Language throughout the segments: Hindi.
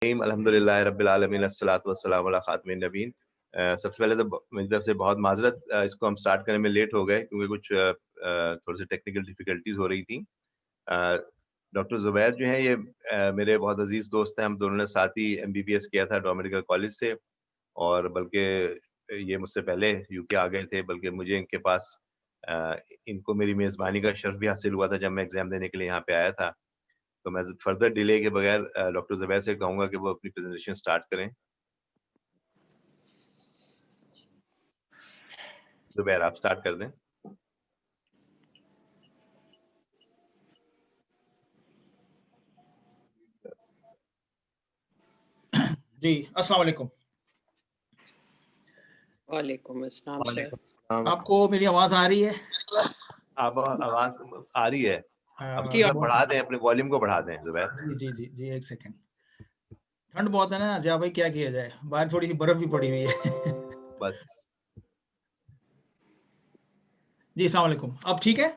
अल्हम्दुलिल्लाह रब्बिल आलमीन अस्सलातु वस्सलामु अला खातिमिन नबीन। सबसे पहले तो मेरी तरफ से बहुत माजरत, इसको हम स्टार्ट करने में लेट हो गए क्योंकि कुछ थोड़ी सी टेक्निकल डिफिकल्टीज हो रही थी। डॉक्टर जुबैर जो हैं ये मेरे बहुत अजीज दोस्त हैं। हम दोनों ने साथ ही एमबीबीएस किया था डॉ मेडिकल कॉलेज से, और बल्कि ये मुझसे पहले यूके आ गए थे। बल्कि मुझे इनके पास इनको मेरी मेज़बानी का शर्फ भी हासिल हुआ था जब मैं एग्जाम देने के लिए यहाँ पे आया था। तो मैं फर्दर डिले के बगैर डॉक्टर ज़ुबैर से कहूँगा कि वो अपनी प्रेज़ेंटेशन स्टार्ट करें। ज़ुबैर आप स्टार्ट कर दें। जी, अस्सलाम वालेकुम। वालेकुम अस्सलाम सर। वालेकुम सलाम। आपको मेरी आवाज़ आ रही है? आप आवाज़ आ रही है। अब जी, थोड़ा बढ़ा दें, अपने वॉल्यूम को बढ़ा दें ज़ुबैर। जी, 1 सेकंड। ठंड बहुत है ना, ज़िया भाई क्या किया जाए? बाहर थोड़ी-सी बर्फ़ भी पड़ी हुई है। बस। जी, अस्सलाम वालेकुम। अब ठीक है?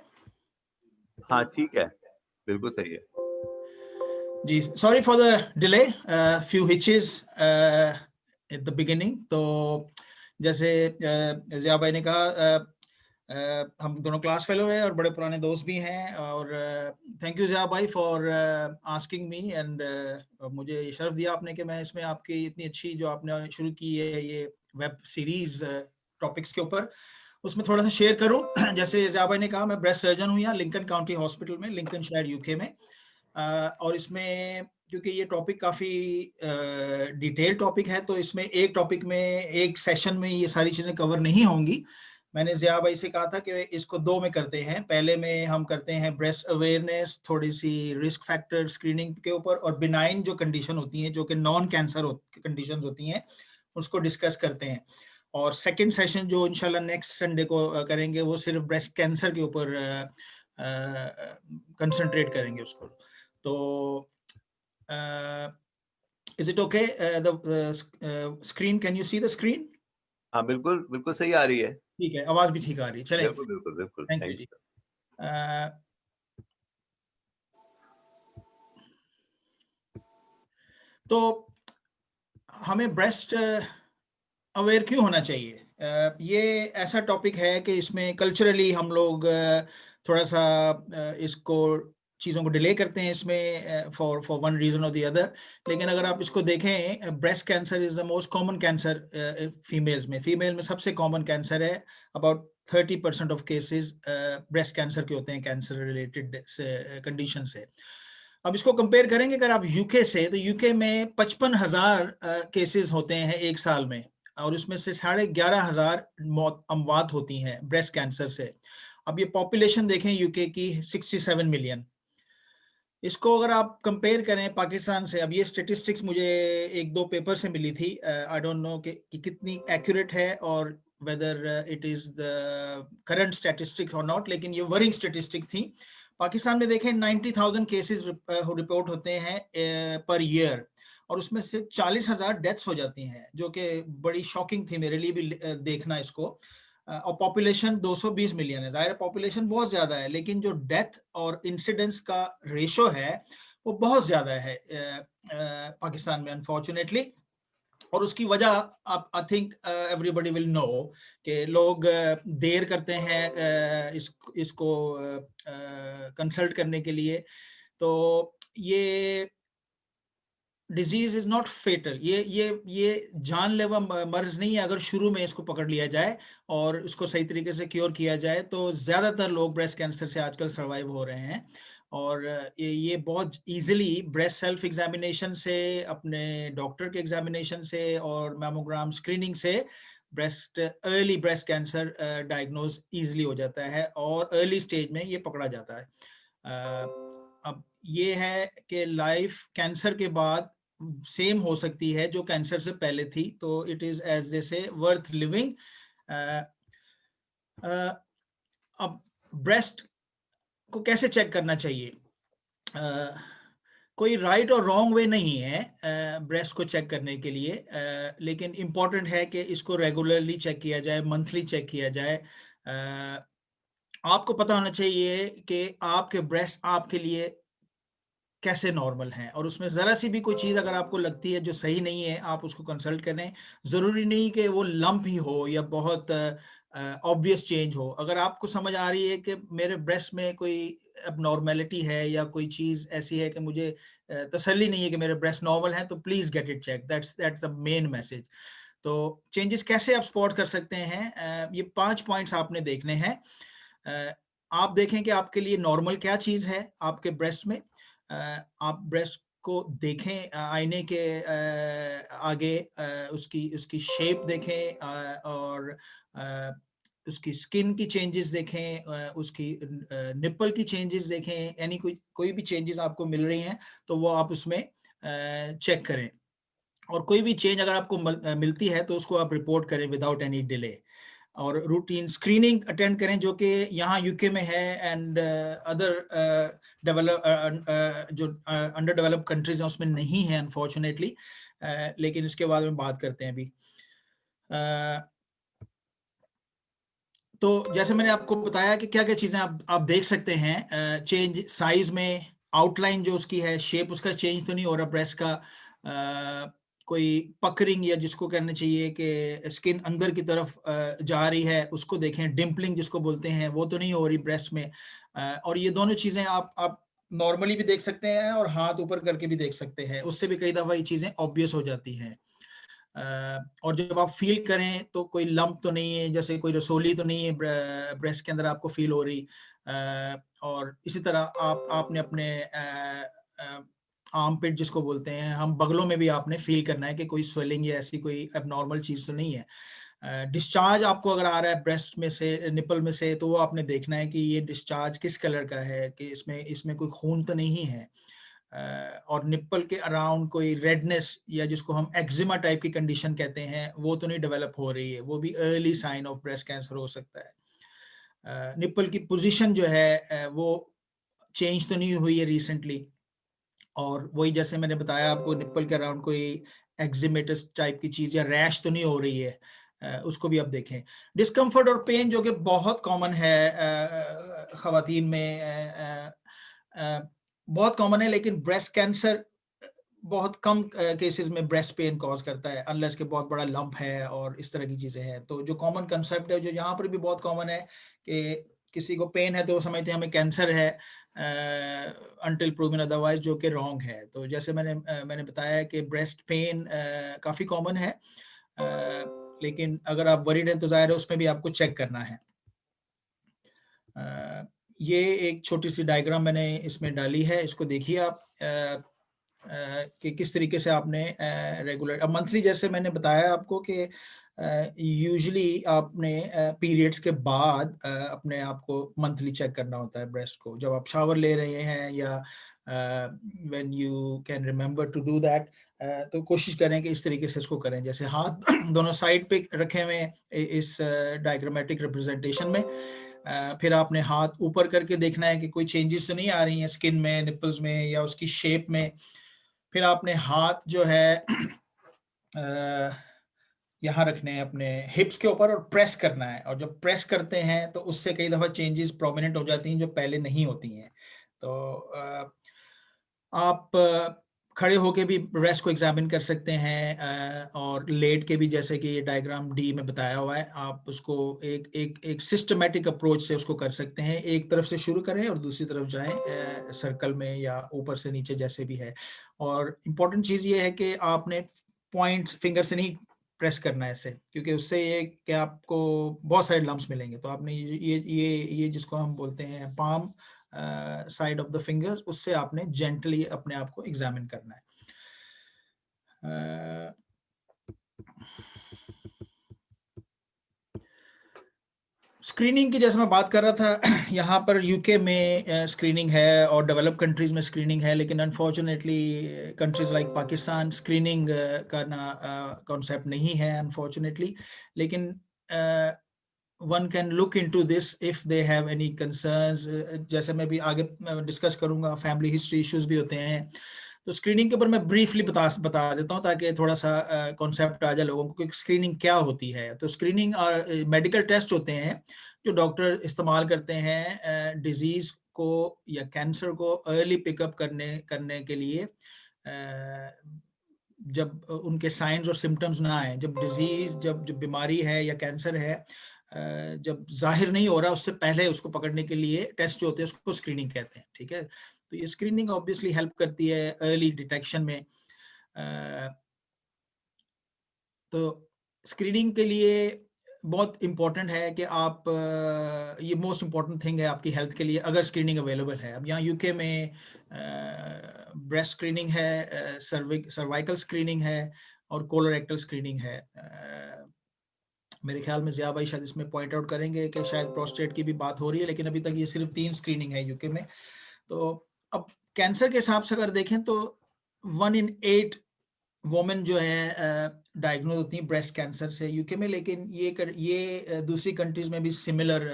हाँ, ठीक है। बिल्कुल सही है। जी, sorry for the delay, few hitches at the beginning. तो जैसे ज़िया भाई ने कहा, हम दोनों क्लास फेलो हैं और बड़े पुराने दोस्त भी हैं। और थैंक यू ज़िया भाई फॉर आस्किंग मी एंड मुझे ये शर्फ दिया आपने कि मैं इसमें आपकी इतनी अच्छी जो आपने शुरू की है ये वेब सीरीज़ टॉपिक्स के ऊपर, उसमें थोड़ा सा शेयर करूं। जैसे ज़िया भाई ने कहा, मैं ब्रेस्ट सर्जन हूं यहाँ लिंकन काउंटी हॉस्पिटल में, लिंकनशायर यूके में। और इसमें क्योंकि ये टॉपिक काफ़ी डिटेल टॉपिक है, तो इसमें एक टॉपिक में एक सेशन में ये सारी चीज़ें कवर नहीं होंगी। मैंने ज़िया भाई से कहा था कि इसको 2 में करते हैं। पहले में हम करते हैं ब्रेस्ट अवेयरनेस, थोड़ी सी रिस्क फैक्टर स्क्रीनिंग के ऊपर, और बिनाइन जो कंडीशन होती हैं, जो कि नॉन कैंसर कंडीशंस होती हैं, उसको डिस्कस करते हैं। और सेकंड सेशन जो इंशाल्लाह नेक्स्ट संडे को करेंगे, वो सिर्फ ब्रेस्ट कैंसर के ऊपर कंसंट्रेट करेंगे उसको। तो is it okay? The screen, can you see the screen? हाँ, बिल्कुल, बिल्कुल सही आ रही है। ठीक है, आवाज भी ठीक आ रही है। चलें, बिल्कुल, बिल्कुल, बिल्कुल। थैंक यू थैंक जी। यू। तो हमें ब्रेस्ट अवेयर क्यों होना चाहिए? ये ऐसा टॉपिक है कि इसमें कल्चरली हम लोग थोड़ा सा इसको चीज़ों को डिले करते हैं इसमें, फॉर वन रीज़न और द अदर। लेकिन अगर आप इसको देखें, breast cancer is the most common cancer females में। फीमेल में सबसे कॉमन कैंसर है। About 30% of cases breast cancer के होते हैं, कैंसर रिलेटेड कंडीशन से। अब इसको कंपेयर करेंगे अगर आप यूके से, तो यूके में 55,000 केसेस होते हैं एक साल में, और उसमें से 11,500 मौत अमवात होती हैं ब्रेस्ट कैंसर से। अब ये पॉपुलेशन देखें यूके की 67 मिलियन। इसको अगर आप कंपेयर करें पाकिस्तान से, अब ये स्टेटिस्टिक्स मुझे 1-2 पेपर से मिली थी, आई डोंट नो कि कितनी एक्यूरेट है और whether it is the current statistics और नॉट, लेकिन ये वरिंग स्टैटिस्टिक्स थी। पाकिस्तान में देखें 90,000 केसेस रिपोर्ट होते हैं पर ईयर, और उसमें से 40,000 डेथ्स हो जाती हैं, जो कि बड़ी शॉकिंग थी मेरे लिए भी देखना इसको। और पॉपुलेशन 220 मिलियन है। ज़ाहिर पॉपुलेशन बहुत ज़्यादा है, लेकिन जो डेथ और इंसिडेंस का रेशो है वो बहुत ज़्यादा है पाकिस्तान में, अनफॉर्चुनेटली। और उसकी वजह आप, I think everybody will know, कि लोग देर करते हैं इसको कंसल्ट करने के लिए। तो ये डिजीज इज नॉट फेटल, ये जानलेवा मर्ज नहीं है। अगर शुरू में इसको पकड़ लिया जाए और इसको सही तरीके से क्योर किया जाए, तो ज्यादातर लोग ब्रेस्ट कैंसर से आजकल सर्वाइव हो रहे हैं। और ये बहुत इजीली ब्रेस्ट सेल्फ एग्जामिनेशन से, अपने डॉक्टर के एग्जामिनेशन से और मैमोग्राम स्क्रीनिंग से early breast cancer diagnose easily हो जाता है, और अर्ली स्टेज में ये पकड़ा जाता है। अब ये है कि लाइफ कैंसर के बाद सेम हो सकती है जो कैंसर से पहले थी, तो इट इज एज जैसे वर्थ लिविंग। अब ब्रेस्ट को कैसे चेक करना चाहिए? कोई राइट और रॉन्ग वे नहीं है ब्रेस्ट को चेक करने के लिए, लेकिन इम्पॉर्टेंट है कि इसको रेगुलरली चेक किया जाए, मंथली चेक किया जाए। आपको पता होना चाहिए कि आपके ब्रेस्ट आपके लिए कैसे नॉर्मल हैं, और उसमें ज़रा सी भी कोई चीज़ अगर आपको लगती है जो सही नहीं है, आप उसको कंसल्ट करें। ज़रूरी नहीं कि वो लंप ही हो या बहुत ऑब्वियस चेंज हो। अगर आपको समझ आ रही है कि मेरे ब्रेस्ट में कोई एबनॉर्मेलिटी है या कोई चीज़ ऐसी है कि मुझे तसल्ली नहीं है कि मेरे ब्रेस्ट नॉर्मल हैं, तो please get it check. That's the main message. तो चेंजेस कैसे आप स्पॉट कर सकते हैं? ये 5 पॉइंट्स आपने देखने हैं। आप देखें कि आपके लिए नॉर्मल क्या चीज़ है आपके ब्रेस्ट में। आप ब्रेस्ट को देखें आईने के आगे, उसकी उसकी शेप देखें, और उसकी स्किन की चेंजेस देखें, उसकी निप्पल की चेंजेस देखें, यानी कोई कोई भी चेंजेस आपको मिल रही हैं तो वो आप उसमें चेक करें। और कोई भी चेंज अगर आपको मिलती है तो उसको आप रिपोर्ट करें विदाउट एनी डिले। और रूटीन स्क्रीनिंग अटेंड करें जो कि यहाँ यूके में है, एंड अदर जो अंडर डेवलप्ड कंट्रीज हैं उसमें नहीं है अनफॉर्चुनेटली, लेकिन इसके बाद में बात करते हैं अभी। तो जैसे मैंने आपको बताया कि क्या क्या चीज़ें आप देख सकते हैं। चेंज साइज में, आउटलाइन जो उसकी है, शेप उसका चेंज तो नहीं हो रहा ब्रेस्ट का। कोई पकरिंग या जिसको कहना चाहिए कि स्किन अंदर की तरफ जा रही है, उसको देखें। डिम्पलिंग जिसको बोलते हैं, वो तो नहीं हो रही ब्रेस्ट में। और ये दोनों चीज़ें आप नॉर्मली भी देख सकते हैं और हाथ ऊपर करके भी देख सकते हैं। उससे भी कई दफ़ा ये चीज़ें ऑब्वियस हो जाती हैं। और जब आप फील करें तो कोई लंप तो नहीं है, जैसे कोई रसोली तो नहीं है ब्रेस्ट के अंदर आपको फील हो रही। और इसी तरह आपने अपने आर्म पिट जिसको बोलते हैं हम, बगलों में भी आपने फील करना है कि कोई स्वेलिंग या ऐसी कोई एबनॉर्मल चीज़ तो नहीं है। डिस्चार्ज आपको अगर आ रहा है ब्रेस्ट में से, निपल में से, तो वो आपने देखना है कि ये डिस्चार्ज किस कलर का है, कि इसमें कोई खून तो नहीं है। और निप्पल के अराउंड कोई रेडनेस या जिसको हम एक्जिमा टाइप की कंडीशन कहते हैं, वो तो नहीं डेवलप हो रही है। वो भी early sign of breast cancer हो सकता है। निप्पल की पोजीशन जो है वो चेंज तो नहीं हुई है रिसेंटली। और वही जैसे मैंने बताया आपको, निप्पल के अराउंड कोई एक्जिमेटस टाइप की चीज़ या रैश तो नहीं हो रही है, उसको भी आप देखें। डिस्कम्फर्ट और पेन जो कि बहुत कॉमन है ख़वातीन में, बहुत कॉमन है, लेकिन ब्रेस्ट कैंसर बहुत कम केसेस में ब्रेस्ट पेन कॉज करता है, अनलेस के बहुत बड़ा लंप है और इस तरह की चीज़ें हैं। तो जो कॉमन कंसेप्ट है, जो यहाँ पर भी बहुत कॉमन है, कि किसी को पेन है तो वो समझते हैं हमें कैंसर है, अनटिल प्रूवन अदरवाइज, जो कि रॉन्ग है। तो जैसे मैंने बताया कि ब्रेस्ट पेन काफ़ी कॉमन है, लेकिन अगर आप वरीड हैं तो ज़ाहिर है उसमें भी आपको चेक करना है। ये एक छोटी सी डायग्राम मैंने इसमें डाली है, इसको देखिए आप, कि किस तरीके से आपने रेगुलर, अब मंथली जैसे मैंने बताया आपको कि यूजुअली आपने पीरियड्स के बाद अपने आप को मंथली चेक करना होता है ब्रेस्ट को, जब आप शावर ले रहे हैं या when you can remember to do that. तो कोशिश करें कि इस तरीके से इसको करें, जैसे हाथ दोनों साइड पे रखे हुए इस डायग्रामेटिक रिप्रेजेंटेशन में। फिर आपने हाथ ऊपर करके देखना है कि कोई चेंजेस तो नहीं आ रही हैं स्किन में, निपल्स में या उसकी शेप में। फिर आपने हाथ जो है यहाँ रखने हैं अपने हिप्स के ऊपर और प्रेस करना है, और जब प्रेस करते हैं तो उससे कई दफ़ा चेंजेस प्रोमिनेंट हो जाती हैं जो पहले नहीं होती हैं। तो आप खड़े होके भी ब्रेस्ट को एग्जामिन कर सकते हैं, और लेट के भी, जैसे कि ये डायग्राम डी में बताया हुआ है, आप उसको एक सिस्टमैटिक अप्रोच से उसको कर सकते हैं। एक तरफ से शुरू करें और दूसरी तरफ जाएं, सर्कल में या ऊपर से नीचे जैसे भी है। और इम्पॉर्टेंट चीज़ ये है कि आपने पॉइंट फिंगर से नहीं प्रेस करना है ऐसे, क्योंकि उससे ये कि आपको बहुत सारे लम्प्स मिलेंगे। तो आपने ये जिसको हम बोलते हैं palm side of the finger, उससे आपने जेंटली अपने आप को एग्जामिन करना है। स्क्रीनिंग की जैसे मैं बात कर रहा था, यहाँ पर यूके में स्क्रीनिंग है और डेवलप कंट्रीज में स्क्रीनिंग है, लेकिन unfortunately countries like Pakistan screening का ना कॉन्सेप्ट नहीं है अनफॉर्चुनेटली। लेकिन one can look into this if they have any concerns. जैसे मैं भी आगे डिस्कस करूंगा, फैमिली हिस्ट्री इश्यूज भी होते हैं। तो स्क्रीनिंग के ऊपर मैं ब्रीफली बता देता हूँ ताकि थोड़ा सा कॉन्सेप्ट आ जाए लोगों को कि स्क्रीनिंग क्या होती है। तो स्क्रीनिंग और मेडिकल टेस्ट होते हैं जो डॉक्टर इस्तेमाल करते हैं डिजीज को या कैंसर को अर्ली पिकअप करने के लिए जब उनके साइंस और सिम्टम्स ना आए, जब डिजीज जब बीमारी है या कैंसर है जब जाहिर नहीं हो रहा, उससे पहले उसको पकड़ने के लिए टेस्ट जो होते हैं उसको स्क्रीनिंग कहते हैं। ठीक है, तो ये स्क्रीनिंग ऑब्वियसली हेल्प करती है अर्ली डिटेक्शन में। तो स्क्रीनिंग के लिए बहुत इम्पोर्टेंट है कि आप ये मोस्ट इम्पोर्टेंट थिंग है आपकी हेल्थ के लिए अगर स्क्रीनिंग अवेलेबल है। अब यहाँ यूके में ब्रेस्ट स्क्रीनिंग है, सर्वाइकल स्क्रीनिंग है और कोलोरेक्टल स्क्रीनिंग है। मेरे ख्याल में ज़िया भाई शायद इसमें पॉइंट आउट करेंगे कि शायद प्रोस्टेट की भी बात हो रही है, लेकिन अभी तक ये सिर्फ 3 स्क्रीनिंग है यूके में। तो अब कैंसर के हिसाब से अगर देखें तो 1 in 8 वोमेन जो है डायग्नोज होती हैं ब्रेस्ट कैंसर से यूके में, लेकिन ये दूसरी कंट्रीज में भी सिमिलर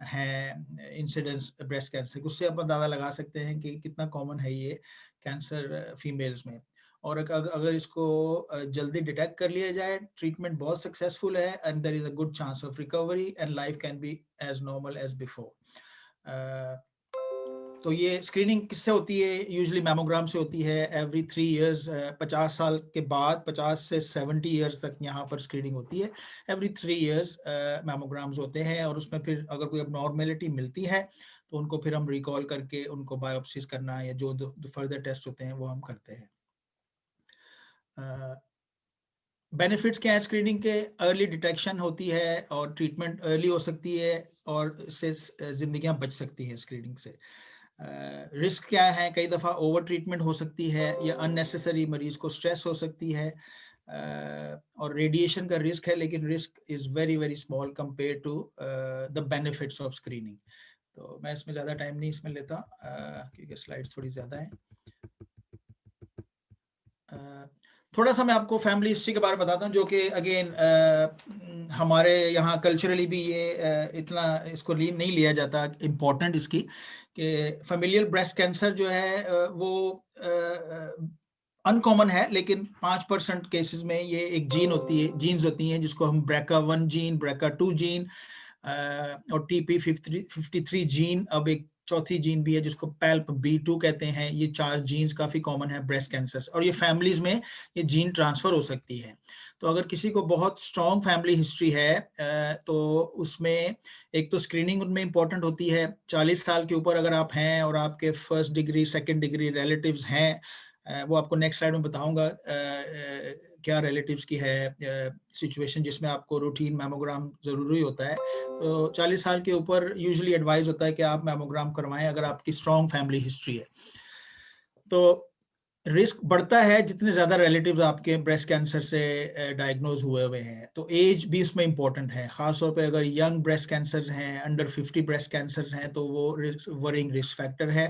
हैं इंसिडेंस ब्रेस्ट कैंसर। उससे आप अंदाजा लगा सकते हैं कि कितना कॉमन है ये कैंसर फीमेल्स में। और अगर इसको जल्दी डिटेक्ट कर लिया जाए, ट्रीटमेंट बहुत सक्सेसफुल है and there is a good chance of recovery and life can be as normal as before. तो ये स्क्रीनिंग किससे होती है? यूजुअली मैमोग्राम से होती है एवरी 3 इयर्स। 50 साल के बाद 50 से 70 इयर्स तक यहाँ पर स्क्रीनिंग होती है। एवरी 3 इयर्स मैमोग्राम्स होते हैं और उसमें फिर अगर कोई अबनॉर्मेलिटी मिलती है तो उनको फिर हम रिकॉल करके उनको बायोप्सीज करना या जो फर्दर टेस्ट होते हैं वो हम करते हैं। बेनिफिट्स क्या है स्क्रीनिंग के? अर्ली डिटेक्शन होती है और ट्रीटमेंट अर्ली हो सकती है और इससे जिंदगियां बच सकती हैं स्क्रीनिंग से। रिस्क क्या है? कई दफ़ा ओवर ट्रीटमेंट हो सकती है या अननेसेसरी मरीज को स्ट्रेस हो सकती है। और रेडिएशन का रिस्क है, लेकिन risk is very very small compare to the benefits of screening. तो मैं इसमें ज़्यादा टाइम नहीं इसमें लेता क्योंकि स्लाइड्स थोड़ी ज़्यादा हैं। थोड़ा सा मैं आपको फैमिली हिस्ट्री के बारे में बताता हूँ, जो कि अगेन हमारे यहाँ कल्चरली भी ये इतना इसको नहीं लिया जाता इम्पोर्टेंट इसकी, कि फैमिलियल ब्रेस्ट कैंसर जो है वो अनकॉमन है, लेकिन 5% केसेस में ये एक जीन्स होती हैं जिसको हम BRCA1 जीन, BRCA2 जीन और TP53 जीन, अब एक चौथी जीन भी है जिसको PALP-B2 कहते हैं। ये 4 जीन्स काफ़ी कॉमन है ब्रेस्ट कैंसर और ये फैमिलीज में ये जीन ट्रांसफ़र हो सकती है। तो अगर किसी को बहुत स्ट्रॉन्ग फैमिली हिस्ट्री है तो उसमें एक तो स्क्रीनिंग उनमें इंपॉर्टेंट होती है। 40 साल के ऊपर अगर आप हैं और आपके first degree second degree relatives हैं, वो आपको नेक्स्ट स्लाइड में बताऊंगा क्या रिलेटिव्स की है सिचुएशन जिसमें आपको रूटीन मैमोग्राम ज़रूरी होता है। तो 40 साल के ऊपर यूजुअली एडवाइस होता है कि आप मैमोग्राम करवाएं अगर आपकी स्ट्रॉन्ग फैमिली हिस्ट्री है। तो रिस्क बढ़ता है जितने ज़्यादा रिलेटिव्स आपके ब्रेस्ट कैंसर से डायग्नोज हुए हैं। तो एज भी इसमें इंपॉर्टेंट है, ख़ासतौर पे अगर यंग ब्रेस्ट कैंसर्स हैं, अंडर 50 ब्रेस्ट कैंसर्स हैं, तो वो वरिंग रिस्क फैक्टर है।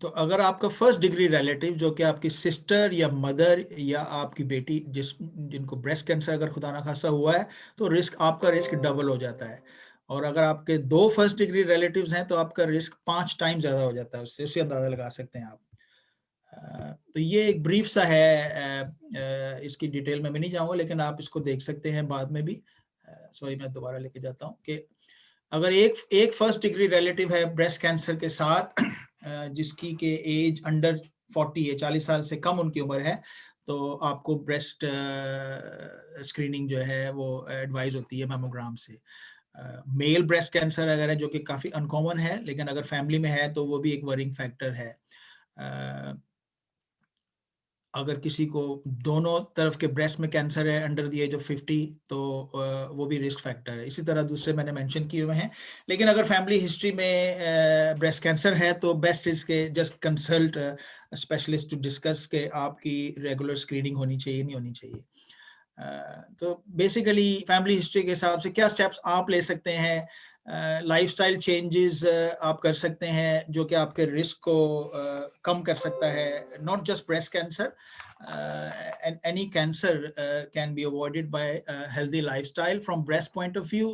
तो अगर आपका फर्स्ट डिग्री रिलेटिव जो कि आपकी सिस्टर या मदर या आपकी बेटी जिनको ब्रेस्ट कैंसर अगर खुदा ना खासा हुआ है, तो आपका रिस्क डबल हो जाता है। और अगर आपके 2 फर्स्ट डिग्री रिलेटिव्स हैं तो आपका रिस्क 5 टाइम ज़्यादा हो जाता है। उससे अंदाज़ा लगा सकते हैं आप। तो ये एक ब्रीफ सा है, इसकी डिटेल में मैं नहीं जाऊँगा, लेकिन आप इसको देख सकते हैं बाद में भी। सॉरी, मैं दोबारा लेके जाता हूँ कि अगर एक फर्स्ट डिग्री रिलेटिव है ब्रेस्ट कैंसर के साथ जिसकी के एज अंडर 40 है, 40 साल से कम उनकी उम्र है, तो आपको ब्रेस्ट स्क्रीनिंग जो है वो एडवाइस होती है मैमोग्राम से। मेल ब्रेस्ट कैंसर अगर है जो कि काफ़ी अनकॉमन है, लेकिन अगर फैमिली में है तो वो भी एक वरिंग फैक्टर है। अगर किसी को दोनों तरफ के ब्रेस्ट में कैंसर है अंडर द एज ऑफ 50 तो वो भी रिस्क फैक्टर है। इसी तरह दूसरे मैंने मेंशन किए हुए हैं। लेकिन अगर फैमिली हिस्ट्री में ब्रेस्ट कैंसर है तो बेस्ट इज के just consult specialist to discuss के आपकी रेगुलर स्क्रीनिंग होनी चाहिए नहीं होनी चाहिए। तो बेसिकली फैमिली हिस्ट्री के हिसाब से क्या स्टेप्स आप ले सकते हैं? लाइफस्टाइल चेंजेस आप कर सकते हैं जो कि आपके रिस्क को कम कर सकता है। Not just breast cancer, any cancer can be avoided by healthy lifestyle. From breast point of view,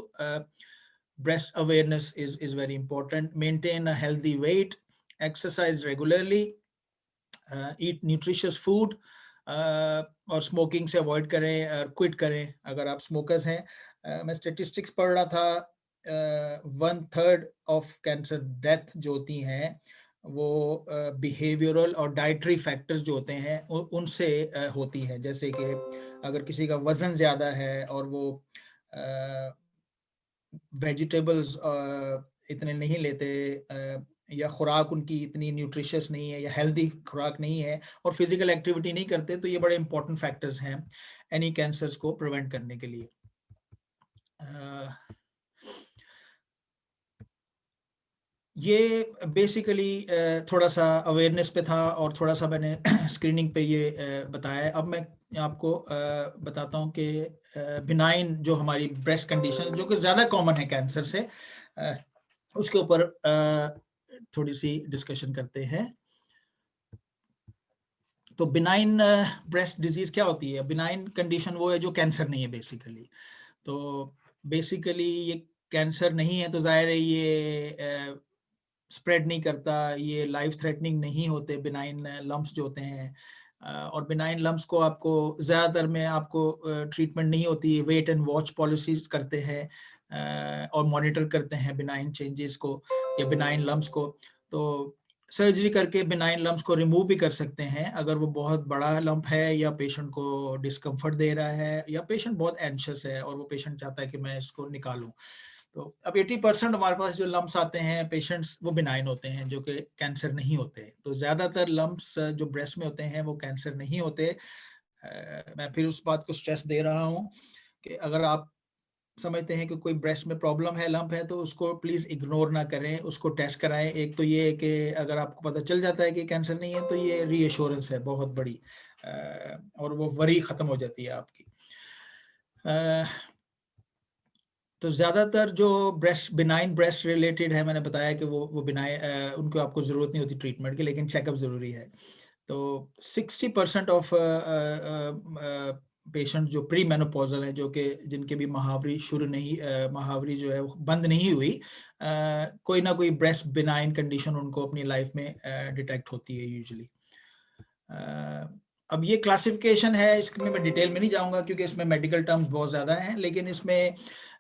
breast awareness is very important. Maintain a healthy weight, exercise regularly, eat nutritious food, और स्मोकिंग से अवॉइड करें और क्विट करें अगर आप स्मोकर्स हैं। मैं स्टेटिस्टिक्स पढ़ रहा था, 1/3 ऑफ कैंसर डेथ जो होती हैं वो बिहेवियरल और डाइटरी फैक्टर्स जो होते हैं उनसे होती है। जैसे कि अगर किसी का वजन ज़्यादा है और वो वेजिटेबल्स इतने नहीं लेते, या खुराक उनकी इतनी न्यूट्रिशियस नहीं है या हेल्दी खुराक नहीं है और फिजिकल एक्टिविटी नहीं करते, तो ये बड़े इंपॉर्टेंट फैक्टर्स हैं एनी कैंसर्स को प्रिवेंट करने के लिए। ये बेसिकली थोड़ा सा अवेयरनेस पे था और थोड़ा सा मैंने स्क्रीनिंग पे ये बताया है। अब मैं आपको बताता हूँ कि बिनाइन जो हमारी ब्रेस्ट कंडीशन जो कि ज़्यादा कॉमन है कैंसर से, उसके ऊपर थोड़ी सी डिस्कशन करते हैं। तो बिनाइन ब्रेस्ट डिजीज क्या होती है? बिनाइन कंडीशन वो है जो कैंसर नहीं है बेसिकली। तो बेसिकली ये कैंसर नहीं है तो जाहिर है ये स्प्रेड नहीं करता, ये लाइफ थ्रेटनिंग नहीं होते बिनाइन लम्प्स जो होते हैं। और बिनाइन लम्प्स को आपको ज़्यादातर में आपको ट्रीटमेंट नहीं होती, वेट एंड वॉच पॉलिसीज करते हैं और मॉनिटर करते हैं बिनाइन चेंजेस को या बिनाइन लम्प्स को। तो सर्जरी करके बिनाइन लम्प्स को रिमूव भी कर सकते हैं अगर वो बहुत बड़ा लंप है या पेशेंट को डिस्कम्फर्ट दे रहा है या पेशेंट बहुत एंशियस है और वो पेशेंट चाहता है कि मैं इसको निकालूं। तो अब 80% हमारे पास जो लम्प्स आते हैं पेशेंट्स वो बिनाइन होते हैं जो कि कैंसर नहीं होते। तो ज़्यादातर लम्प्स जो ब्रेस्ट में होते हैं वो कैंसर नहीं होते। मैं फिर उस बात को स्ट्रेस दे रहा हूँ कि अगर आप समझते हैं कि कोई ब्रेस्ट में प्रॉब्लम है, लंप है, तो उसको प्लीज़ इग्नोर ना करें, उसको टेस्ट कराएं। एक तो ये है कि अगर आपको पता चल जाता है कि कैंसर नहीं है तो ये रीअश्योरेंस है बहुत बड़ी, और वो वरी ख़त्म हो जाती है आपकी। तो ज़्यादातर जो ब्रेस्ट बिनाइन ब्रेस्ट रिलेटेड है, मैंने बताया कि वो बिनाइन उनको आपको ज़रूरत नहीं होती ट्रीटमेंट की, लेकिन चेकअप ज़रूरी है। तो 60% ऑफ पेशेंट जो प्री मेनोपॉजल है, जो कि जिनके भी महावरी शुरू नहीं, महावरी जो है बंद नहीं हुई, कोई ना कोई ब्रेस्ट बिनाइन कंडीशन उनको अपनी लाइफ में डिटेक्ट होती है यूजुअली। अब ये क्लासिफिकेशन है, इसमें मैं डिटेल में नहीं जाऊंगा क्योंकि इसमें मेडिकल टर्म्स बहुत ज़्यादा हैं, लेकिन इसमें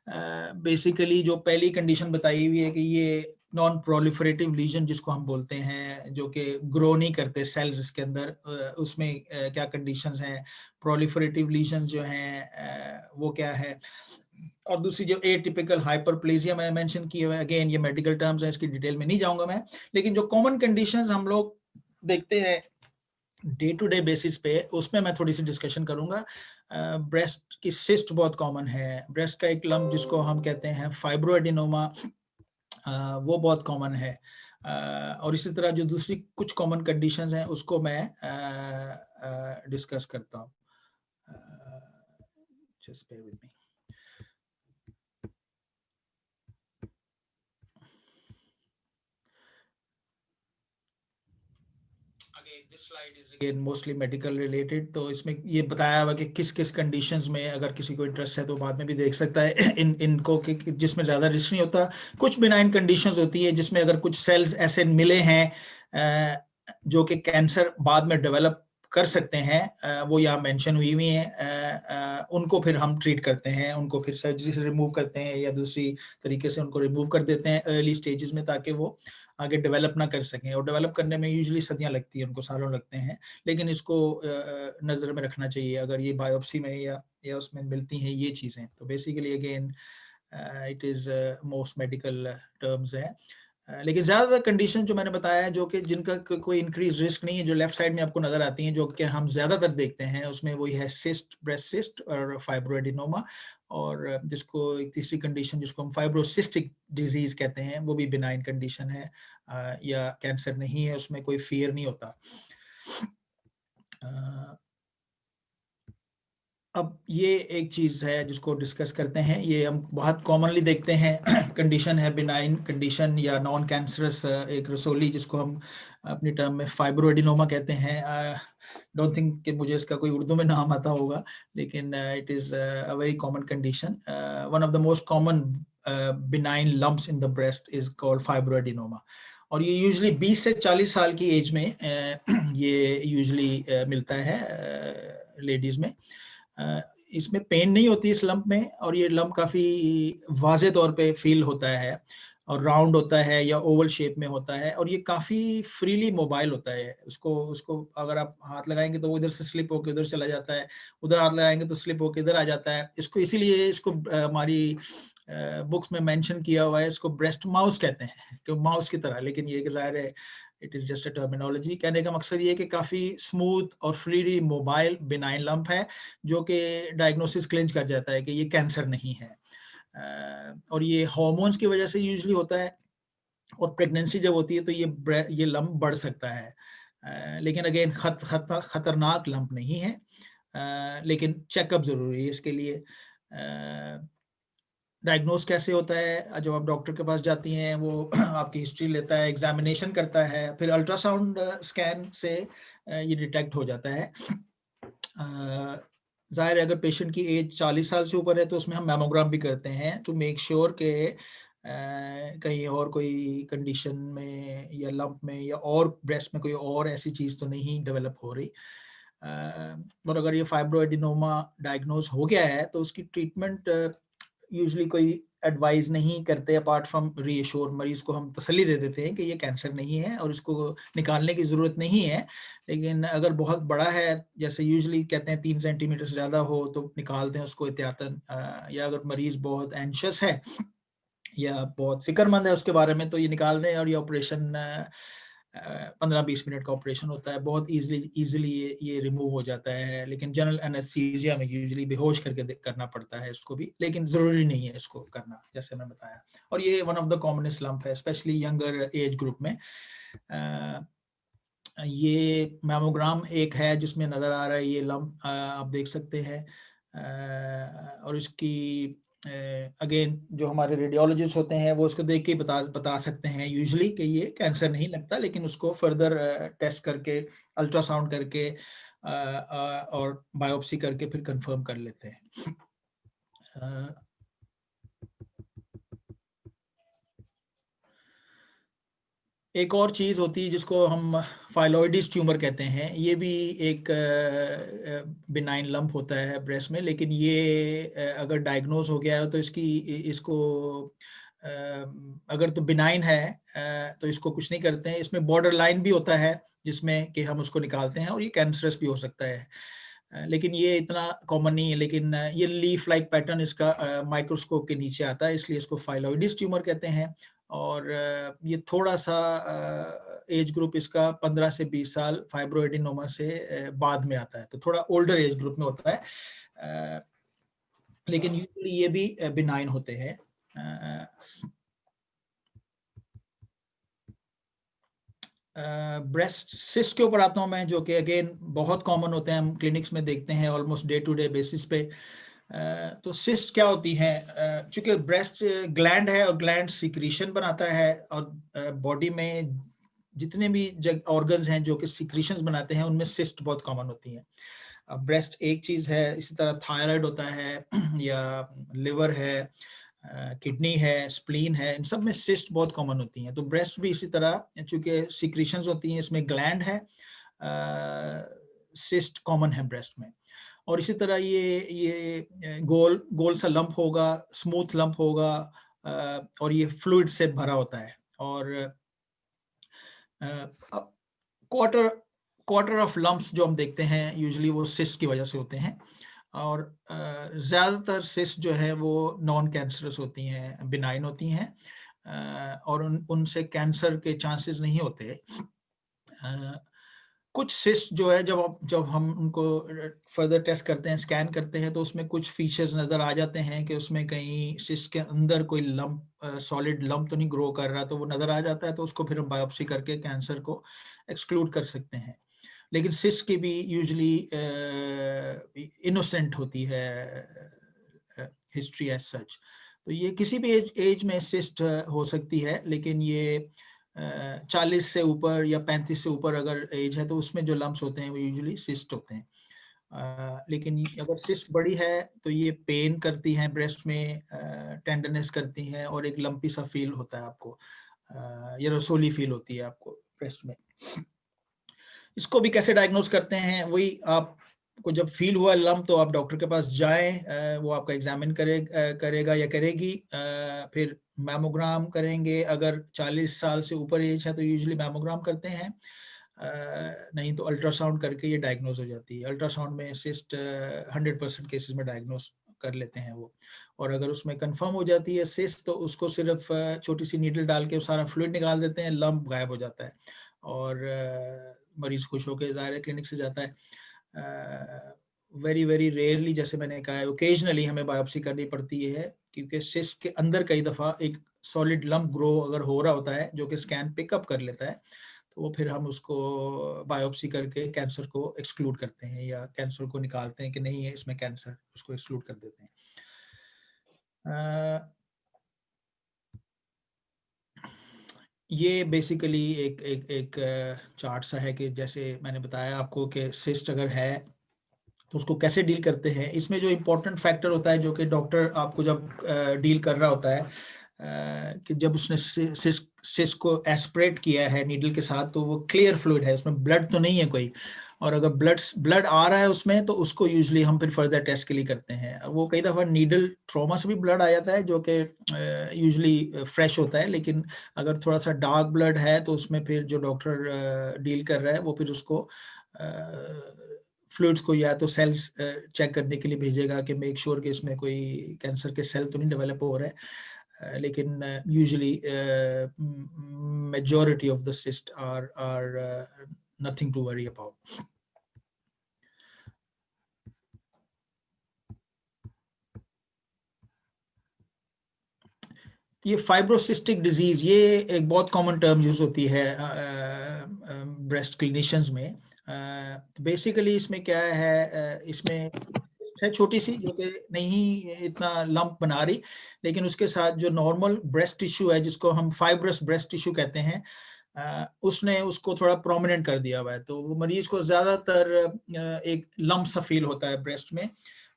बेसिकली जो पहली कंडीशन बताई हुई है कि ये नॉन प्रोलिफरेटिव लीजन जिसको हम बोलते हैं, जो कि ग्रो नहीं करते सेल्स इसके अंदर, उसमें क्या कंडीशंस हैं। प्रोलिफरेटिव लीजन जो हैं वो क्या है, और दूसरी जो एटिपिकल हाइपरप्लेजिया मैंने मेंशन की है, अगेन ये मेडिकल टर्म्स हैं, इसकी डिटेल में नहीं जाऊंगा मैं। लेकिन जो कॉमन कंडीशंस हम लोग देखते हैं डे टू डे बेसिस पे, उसमें मैं थोड़ी सी डिस्कशन करूंगा। ब्रेस्ट की सिस्ट बहुत कॉमन है, ब्रेस्ट का एक लम्प जिसको हम कहते हैं फाइब्रोएडिनोमा, वो बहुत कॉमन है। और इसी तरह जो दूसरी कुछ कॉमन कंडीशंस हैं उसको मैं डिस्कस करता हूँ। Just bear with me. This slide is again mostly medical related. तो इसमें ये बताया हुआ कि किस किस कंडीशंस में अगर किसी को इंटरेस्ट है तो बाद में भी देख सकता है इनको कि जिसमें ज़्यादा रिस्क नहीं होता। कुछ बिनाइन कंडीशंस होती है जिसमें अगर कुछ सेल्स ऐसे मिले हैं जो कि कैंसर बाद में डेवलप कर सकते हैं, वो यहाँ मेंशन हुई हैं, उनको फिर हम ट्रीट करते हैं, उनको फिर सर्जरी से रिमूव करते हैं या दूसरी तरीके से उनको रिमूव कर देते हैं अर्ली स्टेजेस में, ताकि वो आगे डेवलप ना कर सकें। और डेवलप करने में यूजुअली सदियां लगती हैं, उनको सालों लगते हैं, लेकिन इसको नज़र में रखना चाहिए अगर ये बायोप्सी में या उसमें मिलती हैं ये चीज़ें। तो basically again it is most medical terms है। लेकिन ज़्यादातर कंडीशन जो मैंने बताया है जो कि जिनका कोई इंक्रीज रिस्क नहीं है, जो लेफ्ट साइड में आपको नज़र आती हैं, जो कि हम ज़्यादातर देखते हैं, उसमें वही है सिस्ट, ब्रेस्ट सिस्ट और फाइब्रोएडिनोमा। और जिसको एक तीसरी कंडीशन जिसको हम फाइब्रोसिस्टिक डिजीज कहते हैं, वो भी बिनाइन कंडीशन है, या कैंसर नहीं है, उसमें कोई फियर नहीं होता। अब ये एक चीज़ है जिसको डिस्कस करते हैं, ये हम बहुत कॉमनली देखते हैं कंडीशन है बिनाइन कंडीशन या नॉन कैंसरस एक रसोली, जिसको हम अपनी टर्म में फाइब्रोएडिनोमा कहते हैं। डोंट थिंक कि मुझे इसका कोई उर्दू में नाम आता होगा, लेकिन it is a very common condition. One of the most common benign lumps in the breast is called fibroadenoma. और ये यूजुअली 20 से 40 साल की एज में ये यूजुअली मिलता है लेडीज़ में। इसमें पेन नहीं होती इस लंप में, और ये लंप काफ़ी वाज़े तौर पे फील होता है, और राउंड होता है या ओवल शेप में होता है, और ये काफ़ी फ्रीली मोबाइल होता है। उसको उसको अगर आप हाथ लगाएँगे तो वो इधर से स्लिप होके उधर चला जाता है, उधर हाथ लगाएँगे तो स्लिप होके इधर आ जाता है। इसको इसीलिए इसको हमारी बुक्स में मेंशन किया हुआ है, इसको ब्रेस्ट माउस कहते हैं, कि माउस की तरह, लेकिन ये ज़ाहिर है it is just a terminology. कहने का मकसद ये है कि काफ़ी स्मूथ और फ्रीली मोबाइल बिनाइन लंप है, जो कि डायग्नोसिस क्लिंच कर जाता है कि ये कैंसर नहीं है। और ये हार्मोन्स की वजह से यूजुअली होता है, और प्रेगनेंसी जब होती है तो ये लंप बढ़ सकता है। लेकिन अगेन खतरनाक लंप नहीं है, लेकिन चेकअप ज़रूरी है इसके लिए। डायग्नोस कैसे होता है? जब आप डॉक्टर के पास जाती हैं, वो आपकी हिस्ट्री लेता है, एग्जामिनेशन करता है, फिर अल्ट्रासाउंड स्कैन से ये डिटेक्ट हो जाता है। ज़ाहिर है अगर पेशेंट की एज 40 साल से ऊपर है तो उसमें हम मैमोग्राम भी करते हैं, टू मेक श्योर के कहीं और कोई कंडीशन में या लंप में या और ब्रेस्ट में कोई और ऐसी चीज़ तो नहीं डेवलप हो रही। और अगर ये फाइब्रोएडिनोमा डायग्नोज हो गया है तो उसकी ट्रीटमेंट यूजुअली कोई एडवाइस नहीं करते, अपार्ट फ्रॉम रीएश्योर। मरीज को हम तसल्ली दे देते हैं कि ये कैंसर नहीं है और इसको निकालने की ज़रूरत नहीं है। लेकिन अगर बहुत बड़ा है, जैसे यूजुअली कहते हैं 3 सेंटीमीटर से ज़्यादा हो, तो निकालते हैं उसको एहतियातन। या अगर मरीज बहुत एंशियस है या बहुत फिक्रमंद है उसके बारे में, तो ये निकाल दें, और ये ऑपरेशन 15-20 मिनट का ऑपरेशन होता है, बहुत इजीली ये रिमूव हो जाता है। लेकिन जनरल एनेस्थीसिया में यूजुअली बेहोश करके करना पड़ता है इसको भी, लेकिन ज़रूरी नहीं है इसको करना, जैसे मैं बताया। और ये one of the commonest lump है, स्पेशली यंगर एज ग्रुप में। ये मैमोग्राम एक है जिसमें नज़र आ रहा है ये लंप, आप देख सकते हैं। और इसकी अगेन जो हमारे रेडियोलॉजिस्ट होते हैं वो उसको देख के बता सकते हैं यूजुअली कि ये कैंसर नहीं लगता, लेकिन उसको फर्दर टेस्ट करके, अल्ट्रासाउंड करके और बायोप्सी करके फिर कंफर्म कर लेते हैं। एक और चीज़ होती है जिसको हम फाइलॉइडिस ट्यूमर कहते हैं। ये भी एक बिनाइन लंप होता है ब्रेस्ट में, लेकिन ये अगर डायग्नोज हो गया है तो इसको अगर तो बिनाइन है तो इसको कुछ नहीं करते हैं। इसमें बॉर्डर लाइन भी होता है जिसमें कि हम उसको निकालते हैं, और ये कैंसरस भी हो सकता है। लेकिन ये इतना कॉमन नहीं है। लेकिन ये लीफ लाइक पैटर्न इसका माइक्रोस्कोप के नीचे आता है, इसलिए इसको फाइलॉइडिस ट्यूमर कहते हैं। और ये थोड़ा सा एज ग्रुप इसका 15 से 20 साल फाइब्रोएडिनोमा से बाद में आता है, तो थोड़ा ओल्डर एज ग्रुप में होता है। लेकिन यूजुअली ये भी बिनाइन होते हैं। ब्रेस्ट सिस्ट के ऊपर आता हूँ मैं, जो कि अगेन बहुत कॉमन होते हैं, हम क्लिनिक्स में देखते हैं almost day to day basis पे। तो सिस्ट क्या होती हैं? चूंकि ब्रेस्ट ग्लैंड है और ग्लैंड सिक्रीशन बनाता है, और बॉडी में जितने भी ऑर्गन्स हैं जो कि सिक्रीशंस बनाते हैं, उनमें सिस्ट बहुत कॉमन होती हैं। ब्रेस्ट एक चीज़ है, इसी तरह थायराइड होता है या लिवर है, किडनी है, स्प्लीन है, इन सब में सिस्ट बहुत कॉमन होती हैं। तो ब्रेस्ट भी इसी तरह, चूंकि सिक्रीशंस होती हैं, इसमें ग्लैंड है, सिस्ट कॉमन है ब्रेस्ट में। और इसी तरह ये गोल सा लंप होगा, स्मूथ लंप होगा, और ये फ्लूइड से भरा होता है। और क्वार्टर ऑफ लंप्स जो हम देखते हैं यूजुअली वो सिस्ट की वजह से होते हैं। और ज़्यादातर सिस्ट जो है वो नॉन कैंसरस होती हैं, बिनाइन होती हैं, और उनसे कैंसर के चांसेस नहीं होते। कुछ सिस्ट जो है, जब हम उनको फर्दर टेस्ट करते हैं, स्कैन करते हैं, तो उसमें कुछ फीचर्स नज़र आ जाते हैं कि उसमें कहीं सिस्ट के अंदर कोई लंप, सॉलिड लंप तो नहीं ग्रो कर रहा, तो वो नज़र आ जाता है, तो उसको फिर हम बायोप्सी करके कैंसर को एक्सक्लूड कर सकते हैं। लेकिन सिस्ट की भी यूजुअली इनोसेंट होती है हिस्ट्री एज सच। तो ये किसी भी एज में सिस्ट हो सकती है, लेकिन ये 40 से ऊपर या 35 से ऊपर अगर एज है तो उसमें जो लम्प्स होते हैं वो यूजुअली सिस्ट होते हैं। लेकिन अगर सिस्ट बड़ी है तो ये पेन करती हैं ब्रेस्ट में, टेंडरनेस करती हैं, और एक लंपी सा फील होता है आपको, या रसोली फील होती है आपको ब्रेस्ट में। इसको भी कैसे डायग्नोज करते हैं? वही आप आपको जब फील हुआ लम्प तो आप डॉक्टर के पास जाएं, वो आपका एग्जामिन करेगा या करेगी, फिर मैमोग्राम करेंगे। अगर 40 साल से ऊपर एज है तो यूजुअली मैमोग्राम करते हैं, नहीं तो अल्ट्रासाउंड करके ये डायग्नोज हो जाती है। अल्ट्रासाउंड में सिस्ट 100% केसेस में डायग्नोज कर लेते हैं वो, और अगर उसमें कंफर्म हो जाती है सिस्ट तो उसको सिर्फ छोटी सी नीडल डाल के सारा फ्लूइड निकाल देते हैं, लम्प गायब हो जाता है और मरीज खुश होकर ज़ाहिर क्लिनिक से जाता है। वेरी वेरी रेयरली, जैसे मैंने कहा है, ओकेजनली हमें बायोप्सी करनी पड़ती है, क्योंकि सिस्ट के अंदर कई दफ़ा एक सॉलिड लम्प ग्रो अगर हो रहा होता है जो कि स्कैन पिकअप कर लेता है, तो वो फिर हम उसको बायोप्सी करके कैंसर को एक्सक्लूड करते हैं या कैंसर को निकालते हैं कि नहीं है इसमें कैंसर, उसको एक्सक्लूड कर देते हैं। ये बेसिकली एक चार्ट सा है कि जैसे मैंने बताया आपको कि सिस्ट अगर है तो उसको कैसे डील करते हैं। इसमें जो इम्पोर्टेंट फैक्टर होता है जो कि डॉक्टर आपको जब डील कर रहा होता है, कि जब उसने सिस्ट को एस्पिरेट किया है नीडल के साथ तो वो क्लियर फ्लूइड है, उसमें ब्लड तो नहीं है कोई, और अगर ब्लड आ रहा है उसमें तो उसको यूजुअली हम फिर फर्दर टेस्ट के लिए करते हैं। वो कई दफ़ा नीडल ट्रॉमा से भी ब्लड आ जाता है जो कि यूजुअली फ्रेश होता है, लेकिन अगर थोड़ा सा डार्क ब्लड है तो उसमें फिर जो डॉक्टर डील कर रहा है वो फिर उसको फ्लूइड्स को या तो सेल्स चेक करने के लिए भेजेगा कि मेक श्योर कि इसमें कोई कैंसर के सेल तो नहीं डेवलप हो रहा है। लेकिन usually majority of the cyst are nothing to worry about. ये फाइब्रोसिस्टिक डिजीज, ये एक बहुत कॉमन टर्म यूज होती है ब्रेस्ट क्लिनिशियंस में। बेसिकली इसमें क्या है, इसमें है छोटी सी जो कि नहीं इतना लंप बना रही, लेकिन उसके साथ जो नॉर्मल ब्रेस्ट टिश्यू है जिसको हम फाइब्रस ब्रेस्ट टिश्यू कहते हैं, उसने उसको थोड़ा प्रोमिनेंट कर दिया हुआ है, तो वो मरीज को ज्यादातर एक लंप सा फील होता है ब्रेस्ट में।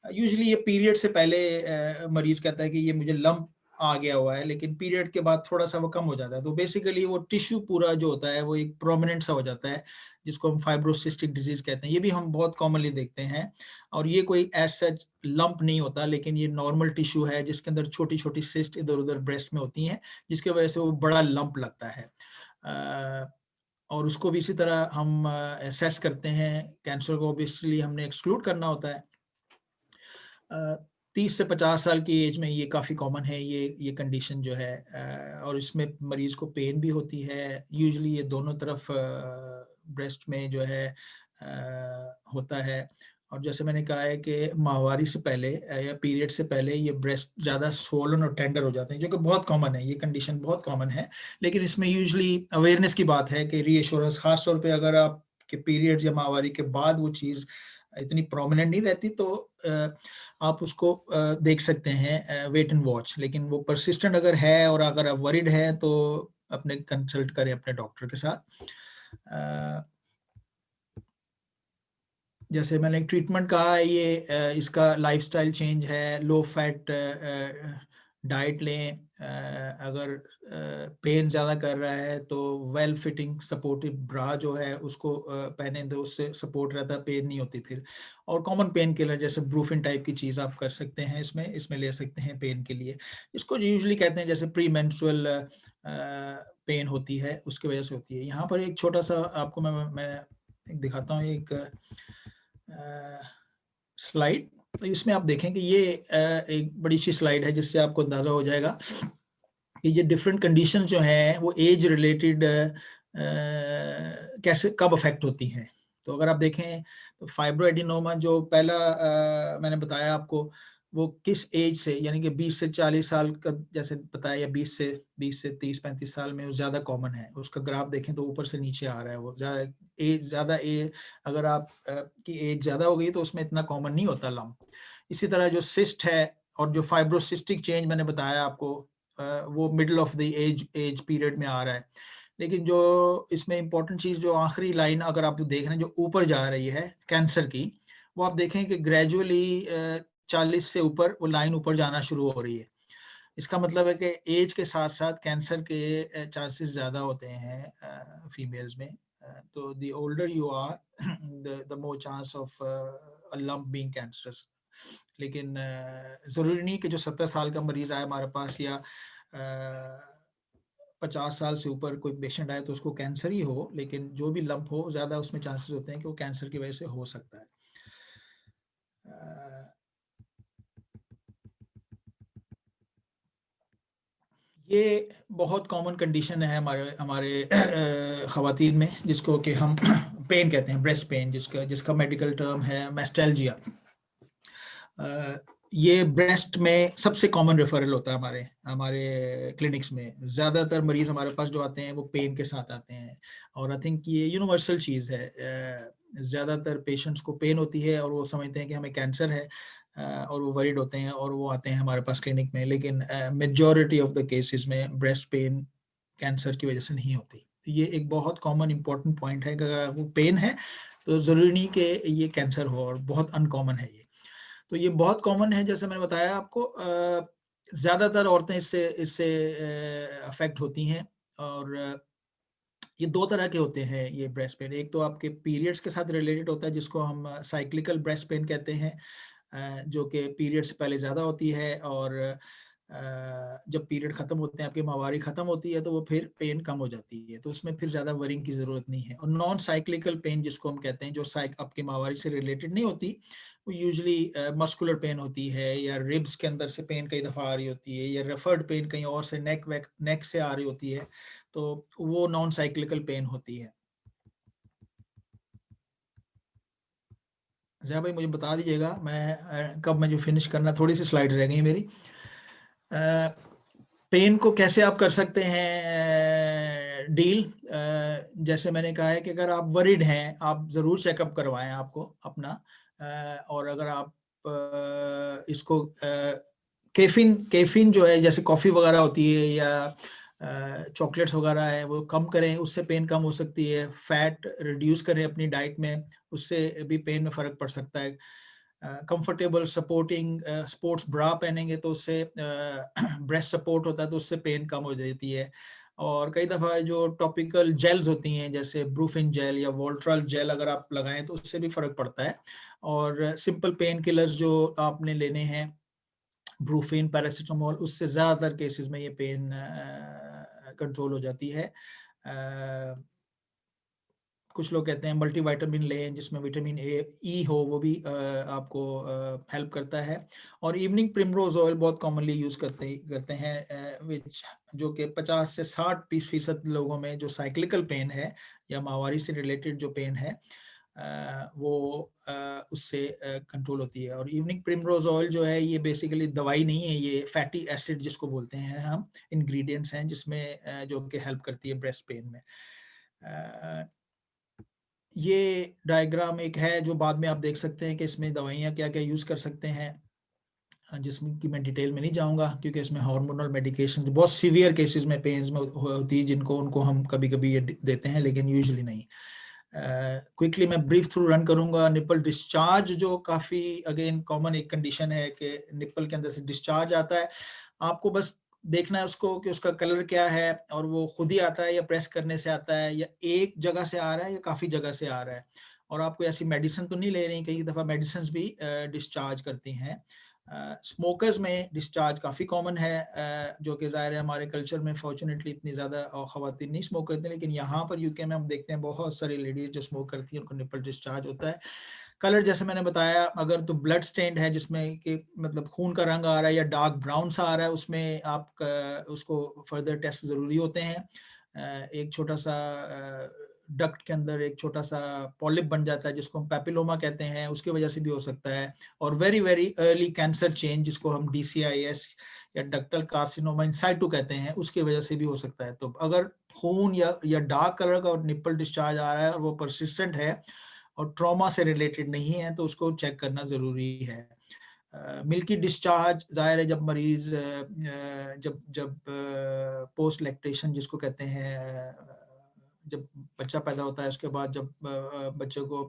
यूजुअली ये पीरियड से पहले मरीज कहता है कि ये मुझे लंप आ गया हुआ है, लेकिन पीरियड के बाद थोड़ा सा वो कम हो जाता है। तो बेसिकली वो टिश्यू पूरा जो होता है वो एक प्रोमिनेंट सा हो जाता है, जिसको हम फाइब्रोसिस्टिक डिजीज कहते हैं। ये भी हम बहुत कॉमनली देखते हैं, और ये कोई एज सच लंप नहीं होता, लेकिन ये नॉर्मल टिश्यू है जिसके अंदर छोटी छोटी सिस्ट इधर उधर ब्रेस्ट में होती हैं, जिसकी वजह से वो बड़ा लंप लगता है। और उसको भी इसी तरह हम असेस करते हैं। कैंसर को ऑब्वियसली हमने एक्सक्लूड करना होता है। 30 से 50 साल की एज में ये काफ़ी कॉमन है ये कंडीशन जो है, और इसमें मरीज को पेन भी होती है। यूजुअली ये दोनों तरफ ब्रेस्ट में जो है होता है, और जैसे मैंने कहा है कि माहवारी से पहले या पीरियड से पहले ये ब्रेस्ट ज़्यादा स्वोलन और टेंडर हो जाते हैं, जो कि बहुत कॉमन है, ये कंडीशन बहुत कॉमन है। लेकिन इसमें यूजुअली अवेयरनेस की बात है कि रीएश्योरेंस, खास तौर पे अगर आपके पीरियड्स या माहवारी के बाद वो चीज़ इतनी प्रोमिनेंट नहीं रहती तो आप उसको देख सकते हैं, वेट एंड वॉच। लेकिन वो परसिस्टेंट अगर है और अगर आप वरीड हैं तो अपने कंसल्ट करें अपने डॉक्टर के साथ। जैसे मैंने ट्रीटमेंट कहा है, ये इसका लाइफस्टाइल चेंज है, लो फैट डाइट लें। अगर पेन ज़्यादा कर रहा है तो वेल फिटिंग सपोर्टिव ब्रा जो है उसको पहने, तो उससे सपोर्ट रहता है, पेन नहीं होती फिर। और कॉमन पेन किलर जैसे ब्रूफिन टाइप की चीज़ आप कर सकते हैं, इसमें ले सकते हैं पेन के लिए। इसको यूजुअली कहते हैं जैसे प्री मेंस्ट्रुअल पेन होती है, उसकी वजह से होती है। यहाँ पर एक छोटा सा आपको मैं दिखाता हूँ एक स्लाइड। तो इसमें आप देखें कि ये एक बड़ी सी स्लाइड है जिससे आपको अंदाजा हो जाएगा कि ये डिफरेंट कंडीशन जो हैं वो एज रिलेटेड कैसे कब अफेक्ट होती हैं। तो अगर आप देखें तो फाइब्रोएडिनोमा जो पहला मैंने बताया आपको, वो किस एज से, यानी कि 20 से 40 साल का जैसे बताया, या 20 से 30-35 साल में वो ज़्यादा कॉमन है। उसका ग्राफ देखें तो ऊपर से नीचे आ रहा है, वो ज़्यादा एज अगर आप की एज ज़्यादा हो गई तो उसमें इतना कॉमन नहीं होता लम्प। इसी तरह जो सिस्ट है और जो फाइब्रोसिस्टिक चेंज मैंने बताया आपको, वो middle of the age period में आ रहा है। लेकिन जो इसमें इम्पोर्टेंट चीज़, जो आखिरी लाइन अगर आप देख रहे हैं जो ऊपर जा रही है कैंसर की, वो आप देखें कि ग्रेजुअली 40 से ऊपर वो लाइन ऊपर जाना शुरू हो रही है। इसका मतलब है कि एज के साथ साथ कैंसर के चांसेस ज़्यादा होते हैं फीमेल्स में। तो the older you are the more chance of lump being cancerous. लेकिन ज़रूरी नहीं कि जो 70 साल का मरीज़ आए हमारे पास या 50 साल से ऊपर कोई पेशेंट आए तो उसको कैंसर ही हो, लेकिन जो भी लंप हो ज़्यादा उसमें चांसेस होते हैं कि वो कैंसर की वजह से हो सकता है। ये बहुत कॉमन कंडीशन है हमारे हमारे ख़वातीन में, जिसको कि हम पेन कहते हैं, ब्रेस्ट पेन, जिसका मेडिकल टर्म है मैस्टैल्जिया। ये ब्रेस्ट में सबसे कॉमन रेफरल होता है हमारे हमारे क्लिनिक्स में। ज़्यादातर मरीज़ हमारे पास जो आते हैं वो पेन के साथ आते हैं, और आई थिंक ये यूनिवर्सल चीज़ है। ज़्यादातर पेशेंट्स को पेन होती है और वो समझते हैं कि हमें कैंसर है, और वो वरीड होते हैं और वो आते हैं हमारे पास क्लिनिक में। लेकिन मेजॉरिटी ऑफ द केसेस में ब्रेस्ट पेन कैंसर की वजह से नहीं होती। तो ये एक बहुत कॉमन इंपॉर्टेंट पॉइंट है कि अगर वो पेन है तो ज़रूरी नहीं कि ये कैंसर हो, और बहुत अनकॉमन है ये। तो ये बहुत कॉमन है, जैसे मैंने बताया आपको। ज़्यादातर औरतें इससे इससे अफेक्ट होती हैं, और ये 2 तरह के होते हैं ये ब्रेस्ट पेन। एक तो आपके पीरियड्स के साथ रिलेटेड होता है, जिसको हम साइक्लिकल ब्रेस्ट पेन कहते हैं, जो कि पीरियड से पहले ज़्यादा होती है, और जब पीरियड ख़त्म होते हैं, आपकी माहवारी ख़त्म होती है, तो वो फिर पेन कम हो जाती है, तो उसमें फिर ज़्यादा वरिंग की ज़रूरत नहीं है। और नॉन साइक्लिकल पेन जिसको हम कहते हैं, जो आपकी माहवारी से रिलेटेड नहीं होती, वो यूजुअली मस्कुलर पेन होती है, या रिब्स के अंदर से पेन कई दफ़ा आ रही होती है, या रेफर्ड पेन कहीं और से नेक से आ रही होती है, तो वो नॉन साइक्लिकल पेन होती है। ज़िया भाई मुझे बता दीजिएगा, मैं कब मैं जो फिनिश करना, थोड़ी सी स्लाइड्स रह गई मेरी। पेन को कैसे आप कर सकते हैं डील? जैसे मैंने कहा है कि अगर आप वरीड हैं, आप ज़रूर चेकअप करवाएं आपको अपना। और अगर आप इसको कैफीन जो है, जैसे कॉफ़ी वगैरह होती है या चॉकलेट्स वगैरह है, वो कम करें, उससे पेन कम हो सकती है। फैट रिड्यूस करें अपनी डाइट में, उससे भी पेन में फ़र्क पड़ सकता है। कंफर्टेबल सपोर्टिंग स्पोर्ट्स ब्रा पहनेंगे तो उससे ब्रेस्ट सपोर्ट होता है, तो उससे पेन कम हो जाती है। और कई दफ़ा जो टॉपिकल जेल्स होती हैं, जैसे ब्रूफिन जेल या वोल्ट्रल जेल, अगर आप लगाएं तो उससे भी फ़र्क पड़ता है। और सिंपल पेन किलर्स जो आपने लेने हैं, ब्रूफिन, पैरासिटामोल, उससे ज़्यादातर केसेस में ये पेन कंट्रोल हो जाती है। कुछ लोग कहते हैं मल्टीविटामिन लें, जिसमें विटामिन ए ई हो, वो भी आपको हेल्प करता है। और इवनिंग प्रिमरोज ऑयल बहुत कॉमनली यूज़ करते हैं, विच जो कि 50 से 60% लोगों में जो साइक्लिकल पेन है या माहवारी से रिलेटेड जो पेन है, वो उससे कंट्रोल होती है। और इवनिंग प्रिमरोज ऑयल जो है, ये बेसिकली दवाई नहीं है, ये फैटी एसिड जिसको बोलते हैं हम, इंग्रेडिएंट्स हैं जिसमें जो कि हेल्प करती है ब्रेस्ट पेन में। ये डायग्राम एक है जो बाद में आप देख सकते हैं कि इसमें दवाइयाँ क्या-क्या यूज़ कर सकते हैं, जिसमें कि मैं डिटेल में नहीं जाऊँगा, क्योंकि इसमें हार्मोनल मेडिकेशन जो बहुत सीवियर केसेस में पेन्स में होती है, जिनको उनको हम कभी-कभी ये देते हैं, लेकिन यूजुअली नहीं। क्विकली मैं ब्रीफ थ्रू रन करूँगा। निपल डिस्चार्ज जो काफ़ी अगेन कॉमन एक कंडीशन है कि निपल के अंदर से डिस्चार्ज आता है। आपको बस देखना है उसको कि उसका कलर क्या है, और वो खुद ही आता है या प्रेस करने से आता है, या एक जगह से आ रहा है या काफ़ी जगह से आ रहा है। और आपको ऐसी मेडिसिन तो नहीं ले रही, कई दफ़ा मेडिसिन्स भी डिस्चार्ज करती हैं। स्मोकर्स में डिस्चार्ज काफ़ी कॉमन है, जो कि ज़ाहिर है हमारे कल्चर में फॉर्चुनेटली इतनी ज़्यादा ख़वातीन नहीं स्मोक करती, लेकिन यहाँ पर यूके में हम देखते हैं बहुत सारी लेडीज़ जो स्मोक करती हैं, उनको निपल डिस्चार्ज होता है। कलर जैसे मैंने बताया, अगर तो ब्लड स्टेन्ड है, जिसमें कि मतलब खून का रंग आ रहा है या डार्क ब्राउन सा आ रहा है, उसमें आप उसको फर्दर टेस्ट ज़रूरी होते हैं। एक छोटा सा डक्ट के अंदर एक छोटा सा पॉलिप बन जाता है, जिसको हम पैपिलोमा कहते हैं, उसकी वजह से भी हो सकता है। और very very early cancer change, जिसको हम DCIS या डक्टल कार्सिनोमा इन साइटू कहते हैं, उसकी वजह से भी हो सकता है। तो अगर खून या डार्क कलर का निपल डिस्चार्ज आ रहा है और वो परसिस्टेंट है और ट्रॉमा से रिलेटेड नहीं है, तो उसको चेक करना ज़रूरी है। मिल्की डिस्चार्ज ज़ाहिर है जब मरीज़ जब जब पोस्ट लैक्टेशन जिसको कहते हैं, जब बच्चा पैदा होता है, उसके बाद जब बच्चे को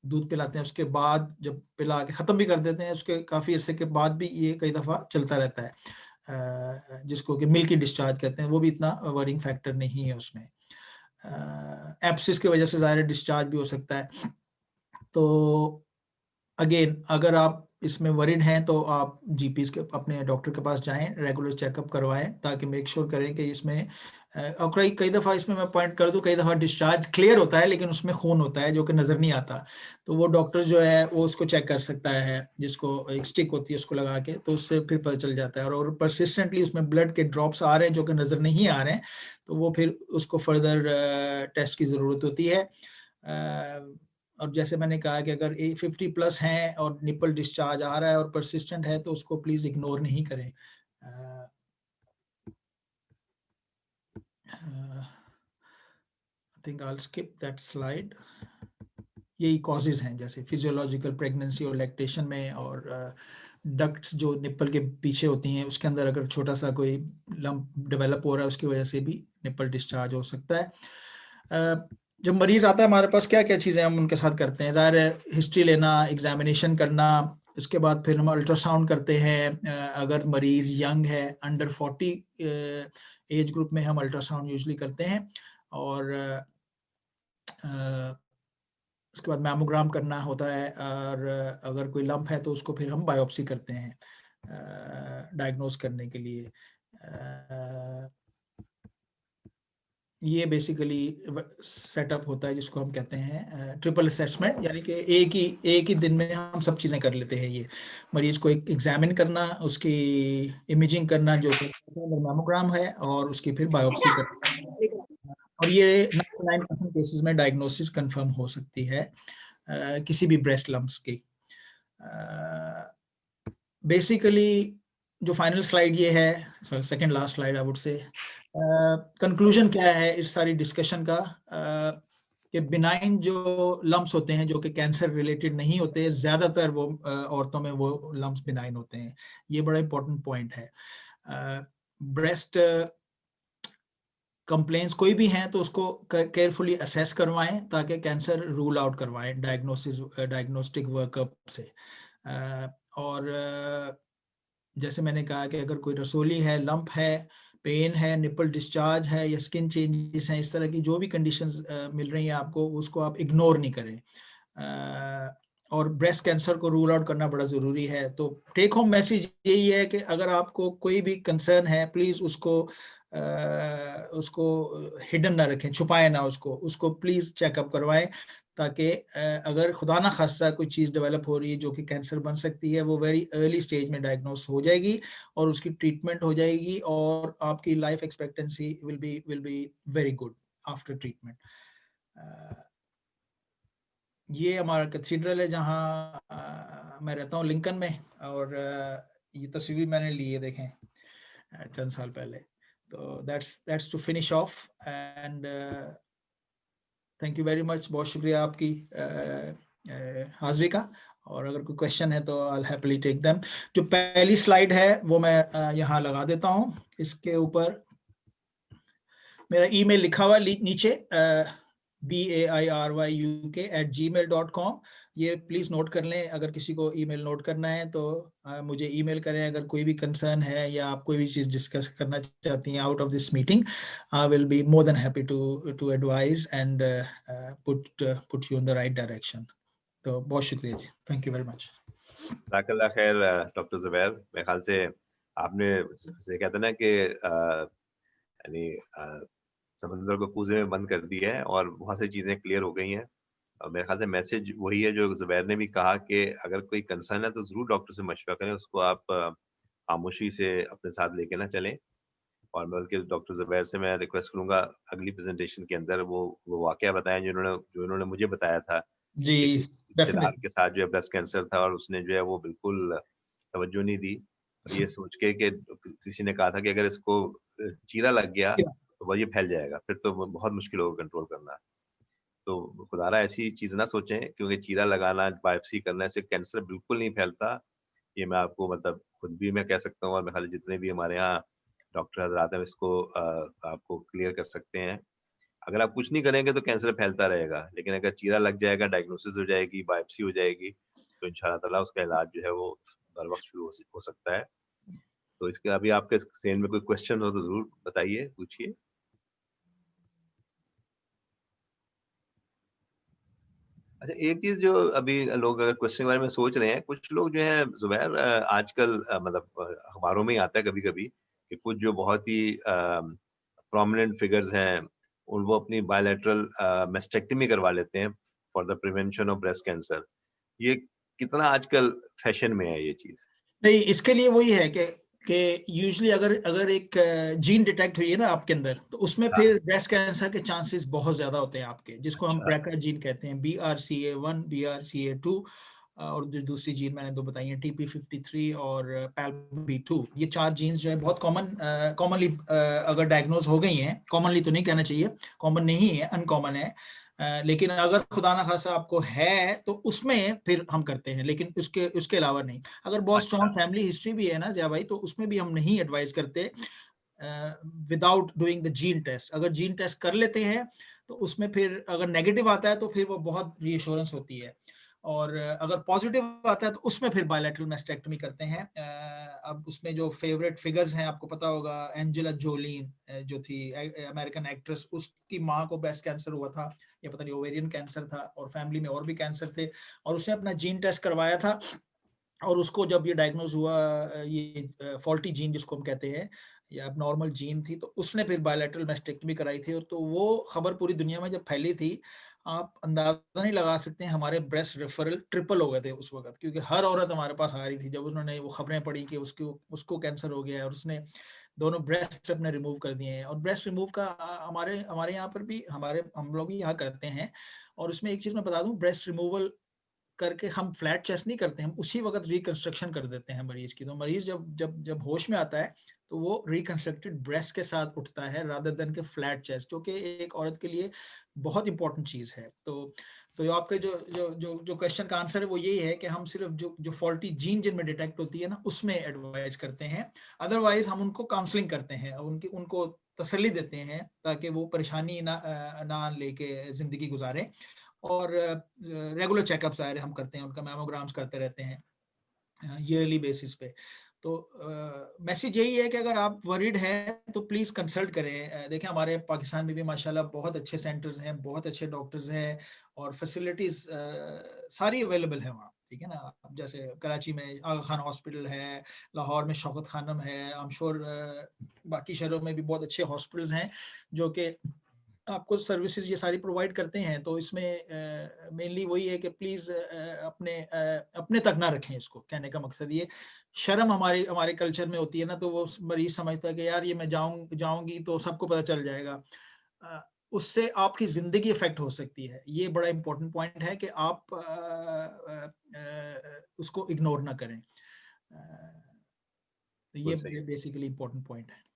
दूध पिलाते हैं, उसके बाद जब पिला के ख़त्म भी कर देते हैं, उसके काफ़ी अरसे के बाद भी ये कई दफ़ा चलता रहता है, जिसको कि मिल्की डिस्चार्ज कहते हैं। वो भी इतना वरिंग फैक्टर नहीं है उसमें। एब्सिस की वजह से ज़ाहिर डिस्चार्ज भी हो सकता है। तो अगेन अगर आप इसमें वरिड हैं तो आप जीपीस के अपने डॉक्टर के पास जाएं, रेगुलर चेकअप करवाएं ताकि मेक श्योर करें कि इसमें और कई दफ़ा इसमें मैं पॉइंट कर दूं, कई दफ़ा डिस्चार्ज क्लियर होता है लेकिन उसमें खून होता है जो कि नज़र नहीं आता, तो वो डॉक्टर जो है वो उसको चेक कर सकता है, जिसको एक स्टिक होती है उसको लगा के, तो उससे फिर पता चल जाता है। और परसिस्टेंटली उसमें ब्लड के ड्रॉप्स आ रहे हैं जो कि नज़र नहीं आ रहे हैं, तो वो फिर उसको फर्दर टेस्ट की ज़रूरत होती है। और जैसे मैंने कहा कि अगर 50+ हैं और निपल डिस्चार्ज आ रहा है और परसिस्टेंट है तो उसको प्लीज इग्नोर नहीं करें। I think I will skip that slide. यही कॉजेज हैं जैसे फिजियोलॉजिकल प्रेगनेंसी और लैक्टेशन में, और डक्ट्स जो निप्पल के पीछे होती हैं उसके अंदर अगर छोटा सा कोई लंप डेवलप हो रहा है उसकी वजह से भी निप्पल डिस्चार्ज हो सकता है। जब मरीज आता है हमारे पास क्या क्या चीज़ें हम उनके साथ करते हैं, ज़ाहिर है हिस्ट्री लेना, एग्जामिनेशन करना, उसके बाद फिर हम अल्ट्रासाउंड करते हैं। अगर मरीज यंग है अंडर 40 एज ग्रुप में हम अल्ट्रासाउंड यूजली करते हैं, और उसके बाद मैमोग्राम करना होता है, और अगर कोई लंप है तो उसको फिर हम बायोप्सी करते हैं डायग्नोज करने के लिए। ये बेसिकली सेटअप होता है जिसको हम कहते हैं ट्रिपल असेसमेंट, यानी कि एक ही दिन में हम सब चीज़ें कर लेते हैं। ये मरीज को एग्जामिन करना, उसकी इमेजिंग करना जो मैमोग्राम है, और उसकी फिर बायोप्सी करना, और ये 99% केसेस में डायग्नोसिस कंफर्म हो सकती है किसी भी ब्रेस्ट लम्प्स की। बेसिकली जो फाइनल स्लाइड ये है, second last slide I would say, conclusion क्या है इस सारी डिस्कशन का, कि बिनाइन जो लम्प्स होते हैं जो कि कैंसर रिलेटेड नहीं होते, ज्यादातर वो औरतों में वो लम्प्स बिनाइन होते हैं। ये बड़ा इंपॉर्टेंट पॉइंट है। ब्रेस्ट कंप्लेंट्स कोई भी हैं तो उसको केयरफुली असेस करवाएं ताकि कैंसर रूल आउट करवाएं डायग्नोस्टिक वर्कअप से। और जैसे मैंने कहा कि अगर कोई रसोली है, लंप है, पेन है, निपल डिस्चार्ज है या स्किन चेंजेस हैं, इस तरह की जो भी कंडीशंस मिल रही हैं आपको, उसको आप इग्नोर नहीं करें। और ब्रेस्ट कैंसर को रूल आउट करना बड़ा ज़रूरी है। तो टेक होम मैसेज यही है कि अगर आपको कोई भी कंसर्न है प्लीज़ उसको हिडन ना रखें, छुपाएं ना उसको प्लीज़ चेकअप करवाएं, ताकि अगर खुदा ना खास्ता कोई चीज़ डेवलप हो रही है जो कि कैंसर बन सकती है, वो वेरी अर्ली स्टेज में डायग्नोस हो जाएगी और उसकी ट्रीटमेंट हो जाएगी, और आपकी life expectancy will be very good after treatment. ये हमारा कैथेड्रल है जहाँ मैं रहता हूँ, लिंकन में, और ये तस्वीर मैंने ली है, देखें, चंद साल पहले। तो that's to finish off, and thank you very much. बहुत शुक्रिया आपकी हाजिरी का, और अगर कोई क्वेश्चन है तो आई हैप्पीली टेक देम। जो पहली स्लाइड है वो मैं यहाँ लगा देता हूँ, इसके ऊपर मेरा ईमेल लिखा हुआ नीचे, BAIRYUK@gmail.com। ये प्लीज नोट कर लें, अगर किसी को ईमेल नोट करना है तो मुझे ईमेल करें। अगर कोई भी कंसर्न है या आप कोई भी चीज़ डिस्कस करना चाहती हैं out of this meeting, I will be more than happy to advise and put you in the right direction. तो बहुत शुक्रिया जी, थैंक यू वेरी मच। जज़ाकल्लाह खैर डॉक्टर ज़ुबैर। मेरे ख्याल से आपने जैसे कहते हैं ना कि यानी समंदर को कूजे में बंद कर दिया है और बहुत सी चीज़ें क्लियर हो गई हैं। और मेरे ख्याल से मैसेज वही है जो ज़ुबैर ने भी कहा कि अगर कोई कंसर्न है तो ज़रूर डॉक्टर से मशवरा करें, उसको आप खामोशी से अपने साथ लेके ना चलें। और मैं बल्कि डॉक्टर ज़ुबैर से मैं रिक्वेस्ट करूँगा अगली प्रेजेंटेशन के अंदर वो वाक़या बताएं जो इन्होंने मुझे बताया था जी, कि किस रिश्तेदार डेफिनेटली। के साथ जो है ब्रेस्ट कैंसर था और उसने जो है वो बिल्कुल तवज्जो नहीं दी, और ये सोच के कि किसी ने कहा था कि अगर इसको चीरा लग गया तो वो ये फैल जाएगा, फिर तो बहुत मुश्किल होगा कंट्रोल करना। तो खुदारा ऐसी चीज़ ना सोचें, क्योंकि चीरा लगाना, बायोप्सी करना से कैंसर बिल्कुल नहीं फैलता। ये मैं आपको मतलब खुद भी मैं कह सकता हूँ, और मेरे ख्याल जितने भी हमारे यहाँ डॉक्टर हज़रात हैं इसको आपको क्लियर कर सकते हैं। अगर आप कुछ नहीं करेंगे तो कैंसर फैलता रहेगा, लेकिन अगर चीरा लग जाएगा, डायग्नोसिस हो जाएगी, बायोप्सी हो जाएगी, तो इंशाअल्लाह ताला उसका इलाज जो है वो बर वक़्त शुरू हो सकता है। तो इसके अभी आपके ज़हन में कोई क्वेश्चन हो तो ज़रूर बताइए, पूछिए। अच्छा, एक चीज जो अभी लोग अगर क्वेश्चन के बारे में सोच रहे हैं, कुछ लोग जो है जुबैर आजकल मतलब अखबारों में ही आता है कभी-कभी कि कुछ जो बहुत ही प्रोमिनेंट फिगर्स हैं, वो अपनी बायलैटरल मैस्टेक्टमी करवा लेते हैं for the prevention of breast cancer. ये कितना आजकल फैशन में है ये चीज? नहीं, इसके लिए वही है कि यूजुअली अगर अगर एक जीन डिटेक्ट हुई है ना आपके अंदर, तो उसमें हाँ, फिर ब्रेस्ट कैंसर के चांसेस बहुत ज्यादा होते हैं आपके, जिसको हम अच्छा, ब्रैका जीन कहते हैं, BRCA1, BRCA2, और जो दूसरी जीन मैंने दो बताई हैं, TP53 और PALB2। ये 4 जीन्स जो है बहुत कॉमनली अगर डायग्नोज हो गई हैं, कॉमनली तो नहीं कहना चाहिए, कॉमन नहीं है, अनकॉमन है, लेकिन अगर खुदा ना खासा आपको है तो उसमें फिर हम करते हैं, लेकिन उसके उसके अलावा नहीं। अगर बहुत अच्छा, स्ट्रॉन्ग फैमिली हिस्ट्री भी है ना ज़िया भाई, तो उसमें भी हम नहीं एडवाइस करते without doing the gene test. अगर जीन टेस्ट कर लेते हैं तो उसमें फिर अगर नेगेटिव आता है तो फिर वो बहुत रीअश्योरेंस होती है, और अगर पॉजिटिव आता है तो उसमें फिर बायलैटरल मैस्टेक्टमी करते हैं। अब उसमें जो फेवरेट फिगर्स हैं आपको पता होगा, एंजेला जोलीन जो थी अमेरिकन एक्ट्रेस, उसकी माँ को ब्रेस्ट कैंसर हुआ था, या पता नहीं ओवेरियन कैंसर था, और फैमिली में और भी कैंसर थे, और उसने अपना जीन टेस्ट करवाया था, और उसको जब ये डायग्नोज हुआ, ये फॉल्टी जीन जिसको हम कहते हैं, या अब नॉर्मल जीन थी, तो उसने फिर बायलैटरल मैस्टेक्टमी कराई थी, और तो वो खबर पूरी दुनिया में जब फैली थी, आप अंदाजा नहीं लगा सकते हैं, हमारे ब्रेस्ट रेफरल ट्रिपल हो गए थे उस वक्त, क्योंकि हर औरत हमारे पास आ रही थी जब उन्होंने वो खबरें पढ़ी कि उसको उसको कैंसर हो गया है, और उसने दोनों ब्रेस्ट अपने रिमूव कर दिए हैं। और ब्रेस्ट रिमूव का हमारे हमारे यहाँ पर भी, हम लोग भी यहाँ करते हैं। और उसमें एक चीज मैं बता दूं, ब्रेस्ट रिमूवल करके हम फ्लैट चेस्ट नहीं करते, हम उसी वक्त रिकंस्ट्रक्शन कर देते हैं मरीज की। तो मरीज जब जब जब होश में आता है तो वो रिकंस्ट्रक्टेड ब्रेस्ट के साथ उठता है, रादर देन के फ्लैट चेस्ट, जो कि एक औरत के लिए बहुत इंपॉर्टेंट चीज है। तो आपके जो क्वेश्चन का आंसर है वो यही है कि हम सिर्फ जो फॉल्टी जीन जिनमें डिटेक्ट होती है ना, उसमें एडवाइज करते हैं। अदरवाइज हम उनको काउंसलिंग करते हैं, उनको तसल्ली देते हैं, ताकि वो परेशानी ना लेके जिंदगी गुजारें। और रेगुलर चेकअप्स हम करते हैं, उनका मैमोग्राम्स करते रहते हैं ईयरली बेसिस पे। तो मैसेज यही है कि अगर आप वरीड हैं तो प्लीज़ कंसल्ट करें। देखें, हमारे पाकिस्तान में भी माशाल्लाह बहुत अच्छे सेंटर्स हैं, बहुत अच्छे डॉक्टर्स हैं, और फैसिलिटीज़ सारी अवेलेबल है वहाँ, ठीक है ना। जैसे कराची में आगा खान हॉस्पिटल है, लाहौर में शौकत खानम है, आई एम श्योर बाकी शहरों में भी बहुत अच्छे हॉस्पिटल्स हैं जो कि आपको सर्विसेज ये सारी प्रोवाइड करते हैं। तो इसमें मेनली वही है कि प्लीज़ अपने तक ना रखें इसको। कहने का मकसद ये, शर्म हमारे हमारे कल्चर में होती है ना, तो वो मरीज समझता है कि यार ये मैं जाऊंगी तो सबको पता चल जाएगा। उससे आपकी ज़िंदगी इफ़ेक्ट हो सकती है। ये बड़ा इम्पोर्टेंट पॉइंट है कि आप उसको इग्नोर ना करें। तो बिल्कुल सही। ये बेसिकली इम्पोर्टेंट पॉइंट है।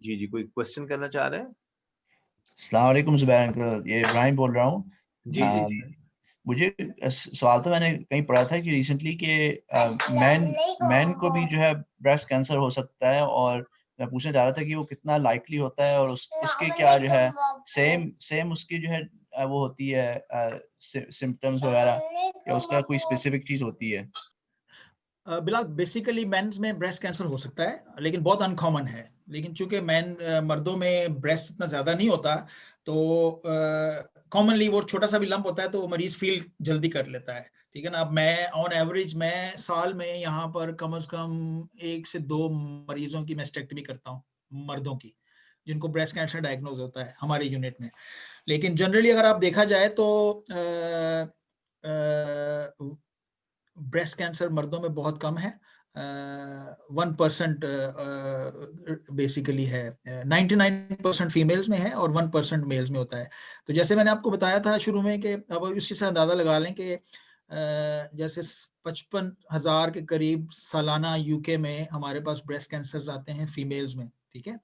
जी, जी, कोई क्वेश्चन करना चाह रहे हैं? अस्सलाम वालेकुम ज़ुबैर अंकल, ये इब्राहिम बोल रहा हूँ। जी जी। मुझे सवाल तो मैंने कहीं पढ़ा था कि रिसेंटली कि मैन को भी जो है ब्रेस्ट कैंसर हो सकता है, और मैं पूछना चाह रहा था कि वो कितना लाइकली होता है, और उसके क्या जो है सेम उसकी जो है वो होती है सिम्टम्स वगैरह, या उसका कोई स्पेसिफिक चीज होती है? बिलाल, बेसिकली मेंस में ब्रेस्ट कैंसर हो सकता है, लेकिन बहुत अनकॉमन है। लेकिन चूंकि मर्दों में ब्रेस्ट इतना ज्यादा नहीं होता, तो कॉमनली वो छोटा सा भी लंप होता है तो वो मरीज फील जल्दी कर लेता है, ठीक है ना। अब मैं ऑन एवरेज मैं साल में यहाँ पर कम से कम 1 से 2 मरीजों की मेस्टेक्टमी करता हूँ, मर्दों की, जिनको ब्रेस्ट कैंसर डायग्नोज होता है हमारे यूनिट में। लेकिन जनरली अगर आप देखा जाए तो ब्रेस्ट कैंसर मर्दों में बहुत कम है। 1% बेसिकली है, 99% फीमेल्स में है और 1% मेल्स में होता है। तो जैसे मैंने आपको बताया था शुरू में कि अब उसी से अंदाजा लगा लें कि जैसे 55,000 के करीब सालाना यूके में हमारे पास ब्रेस्ट कैंसर आते हैं फीमेल्स में, ठीक है,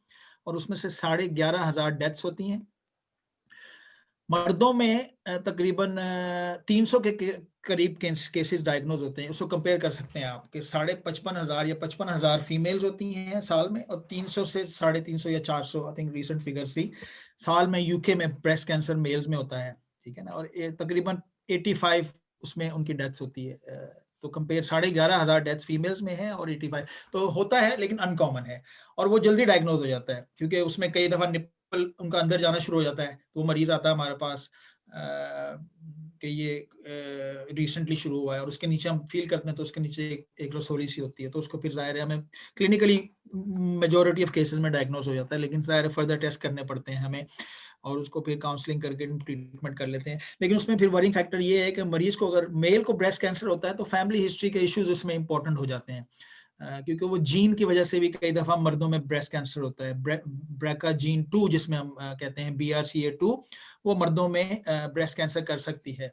और उसमें से 11,500 डेथ्स होती हैं। मर्दों में तकरीबन 300 के करीब केसेस डायग्नोज होते हैं। उसको कंपेयर कर सकते हैं आप कि 55,500 या 55,000 फीमेल्स होती हैं साल में, और 300 से 350 या 400, आई थिंक रिसेंट फिगर सी, साल में यूके में ब्रेस्ट कैंसर मेल्स में होता है, ठीक है ना। और तकरीबन 85 उसमें उनकी डेथ्स होती है। तो कंपेयर 11,500 डेथ्स फीमेल्स में है और 85 तो होता है, लेकिन अनकॉमन है और वो जल्दी डायग्नोज हो जाता है क्योंकि उसमें कई दफा निप्पल उनका अंदर जाना शुरू हो जाता है। तो वो मरीज आता है हमारे पास कि ये रिसेंटली शुरू हुआ है और उसके नीचे हम फील करते हैं तो उसके नीचे एक रसोली सी होती है, तो उसको फिर जाहिर है हमें क्लिनिकली मेजॉरिटी ऑफ केसेस में डायग्नोज हो जाता है, लेकिन जाहिर है फर्दर टेस्ट करने पड़ते हैं हमें और उसको फिर काउंसलिंग करके ट्रीटमेंट कर लेते हैं। लेकिन उसमें फिर वरिंग फैक्टर ये है कि मरीज को अगर मेल को ब्रेस्ट कैंसर होता है तो फैमिली हिस्ट्री के इश्यूज उसमें इंपॉर्टेंट हो जाते हैं, क्योंकि वो जीन की वजह से भी कई दफा मर्दों में ब्रेस्ट कैंसर होता है। ब्रेका जीन 2 जिसमें हम कहते हैं BRCA2, वो मर्दों में ब्रेस्ट कैंसर कर सकती है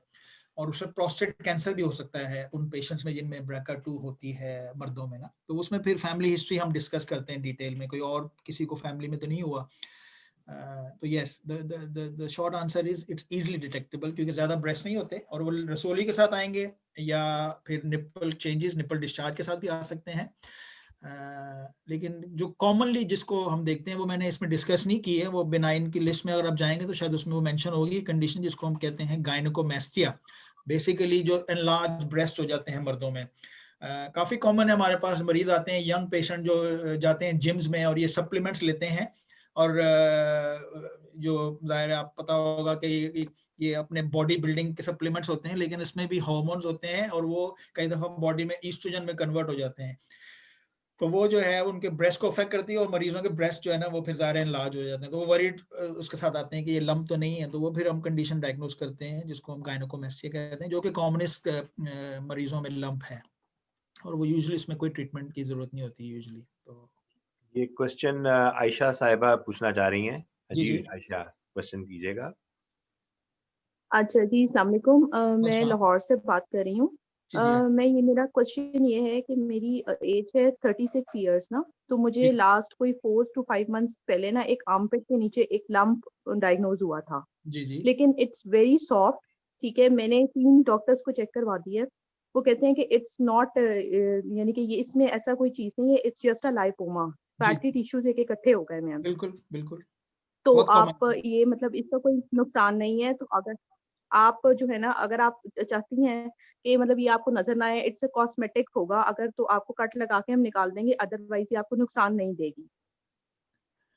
और उसमें प्रोस्टेट कैंसर भी हो सकता है उन पेशेंट्स में जिनमें BRCA2 होती है मर्दों में ना। तो उसमें फिर फैमिली हिस्ट्री हम डिस्कस करते हैं डिटेल में, कोई और किसी को फैमिली में तो नहीं हुआ। तो yes, the short answer is it's easily detectable, क्योंकि ज्यादा ब्रेस्ट नहीं होते और वो रसोली के साथ आएंगे या फिर निप्पल चेंजेस, निप्पल डिस्चार्ज के साथ भी आ सकते हैं। लेकिन जो कॉमनली जिसको हम देखते हैं वो मैंने इसमें डिस्कस नहीं की है, वो बेनाइन की लिस्ट में अगर आप जाएंगे तो शायद उसमें वो मेंशन होगी कंडीशन जिसको हम कहते हैं गायनेकोमेस्टिया, बेसिकली जो एनलार्ज ब्रेस्ट हो जाते हैं मर्दों में। काफी कॉमन है, हमारे पास मरीज आते हैं यंग पेशेंट जो जाते हैं जिम्स में और ये सप्लीमेंट्स लेते हैं और जो जाहिर है आप पता होगा कि ये अपने बॉडी बिल्डिंग के सप्लीमेंट्स होते हैं, लेकिन इसमें भी हार्मोन्स होते हैं और वो कई दफा बॉडी में ईस्ट्रोजन में कन्वर्ट हो जाते हैं, तो वो जो है उनके ब्रेस्ट को अफेक्ट करती है और मरीजों के ब्रेस्ट जो है ना वो फिर ज़ाहिर इलाज हो जाते हैं। तो वो वरीड उसके साथ आते हैं कि ये लंप तो नहीं है, तो वो फिर हम कंडीशन डायग्नोज करते हैं जिसको हम गायनेकोमेस्टिया कहते हैं, जो कि कॉमनेस्ट मरीजों में लंप है और वो यूजुअली इसमें कोई ट्रीटमेंट की जरूरत नहीं होती यूजुअली। तो ये क्वेश्चन आयशा साहिबा पूछना चाह रही हैं। जी जी जी आयशा, क्वेश्चन कीजिएगा। अच्छा जी, अस्सलाम वालेकुम। मैं अस्सलाम। लाहौर से बात कर रही हूँ। जी जी मैं ये मेरा क्वेश्चन ये है कि मेरी एज है 36 इयर्स ना, तो मुझे जी लास्ट कोई 4 to 5 मंथ्स पहले ना एक आर्मपिट के नीचे एक लंप डायग्नोज हुआ था, जी जी लेकिन इट्स वेरी सॉफ्ट। ठीक है, मैंने 3 डॉक्टर्स को चेक करवा दिया, वो कहते हैं कि इट्स नॉट, यानी कि ये इसमें ऐसा कोई चीज नहीं है, इट्स जस्ट अ लाइपोमा, जी फैटी टिश्यूज एक इकट्ठे हो गए मैम। बिल्कुल बिल्कुल, तो बहुत आप कॉमन। ये मतलब इसका कोई नुकसान नहीं है, तो अगर आप जो है ना, अगर आप चाहती हैं कि मतलब ये आपको नजर ना आए, इट्स अ कॉस्मेटिक होगा अगर, तो आपको कट लगा के हम निकाल देंगे, अदरवाइज ये आपको नुकसान नहीं देगी।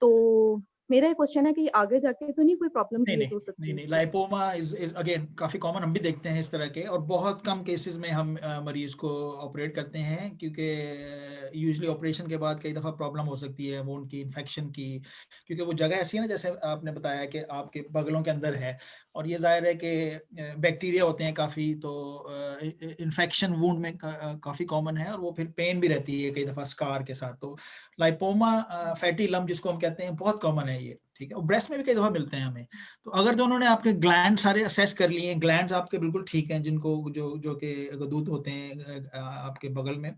तो मेरा ये क्वेश्चन है कि आगे जाके तो नहीं कोई प्रॉब्लम नहीं क्रिएट नहीं हो सकती नहीं है नहीं, इससे? लाइपोमा इज अगेन काफी कॉमन, हम भी देखते हैं इस तरह के और बहुत कम केसेस में हम मरीज को ऑपरेट करते हैं, क्योंकि यूजुअली ऑपरेशन के बाद कई दफा प्रॉब्लम हो सकती है वुंड की, इन्फेक्शन की, क्योंकि वो जगह ऐसी है ना, जैसे आपने बताया कि आपके बगलों के अंदर है और ये जाहिर है कि बैक्टीरिया होते हैं काफी, तो इन्फेक्शन वुंड में काफी कॉमन है और वो फिर पेन भी रहती है कई दफा स्कार के साथ। तो लाइपोमा फैटी लम्प जिसको हम कहते हैं बहुत कॉमन है ये, ठीक है, और ब्रेस्ट में भी कई दफा मिलते हैं हमें। तो अगर तो उन्होंने आपके ग्लैंड सारे असेस कर लिए हैं, ग्लैंड्स आपके बिल्कुल ठीक हैं, जिनको जो जो कि दूध होते हैं आपके बगल में,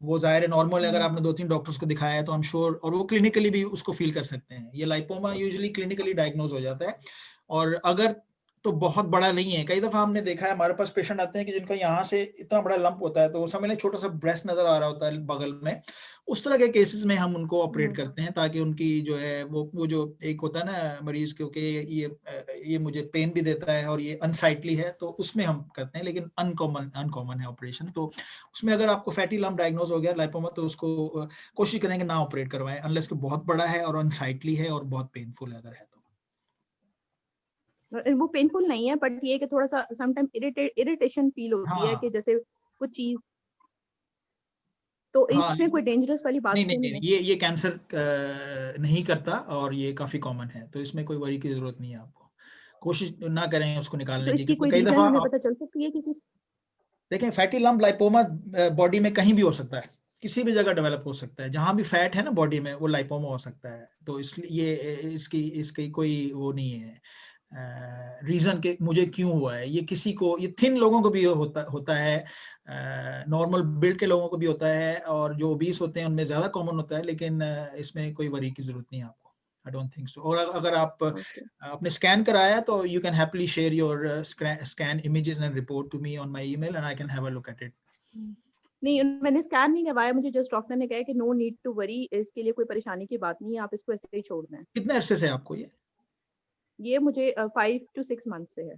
वो जाहिर है नॉर्मल है, अगर आपने 2-3 डॉक्टर्स को दिखाया है तो आई एम श्योर, और वो क्लिनिकली भी उसको फील कर सकते हैं। ये लाइपोमा यूजुअली क्लिनिकली डायग्नोज हो जाता है और अगर तो बहुत बड़ा नहीं है। कई दफा हमने देखा है, हमारे पास पेशेंट आते हैं कि जिनका यहाँ से इतना बड़ा लंप होता है तो समझ लें छोटा सा ब्रेस्ट नजर आ रहा होता है बगल में, उस तरह के केसेस में हम उनको ऑपरेट करते हैं ताकि उनकी जो है वो जो एक होता है ना मरीज, क्योंकि ये मुझे पेन भी देता है और ये अनसाइटली है, तो उसमें हम करते हैं, लेकिन अनकॉमन है ऑपरेशन। तो उसमें अगर आपको फैटी लम्प डायग्नोज हो गया लाइपोमा, तो उसको कोशिश करेंगे ना ऑपरेट करवाएं अनलेस कि बहुत बड़ा है और अनसाइटली है और बहुत पेनफुल है अगर है तो। वो पेनफुल नहीं है, बट ये कि थोड़ा सा समटाइम इरिटेशन फील होती है हाँ कि जैसे कुछ चीज, तो हाँ, इसमें कोई डेंजरस वाली बात नहीं तो नहीं नहीं नहीं, है? ये कैंसर नहीं करता और ये काफी कॉमन है, तो इसमें कोई वरी की जरूरत नहीं है आपको। कोशिश ना करें उसको तो निकालने की, इसकी क्योंकि कोई कई रीजन दफा हमें आप पता चल सकती है कि किस? देखें फैटी लम्प लाइपोमा बॉडी में कहीं भी हो सकता है, किसी भी जगह डेवलप हो सकता है, जहां भी फैट है ना बॉडी में वो लाइपोमा हो सकता है। तो इसलिए ये इसकी कोई वो नहीं है रीजन के मुझे क्यों हुआ है। ये किसी को, ये थिन लोगों को भी होता है, नॉर्मल बिल्ड के लोगों को भी होता है और जो ओबीस होते हैं उनमें ज्यादा कॉमन होता है, लेकिन इसमें कोई वरी की जरूरत नहीं है आपको, आई डोंट थिंक सो। और अगर आप Okay. आपने स्कैन कराया तो you can happily share your scan images and report to me on my email and I can have a look at it. नहीं, मैंने स्कैन नहीं करवाया, मुझे जस्ट डॉक्टर ने कहा कि नो नीड टू वरी, इसके लिए कोई परेशानी की बात नहीं है, आप इसको ऐसे ही छोड़ दें। कितने अरसे से आपको ये? ये मुझे 5 to 6 मंथ से है।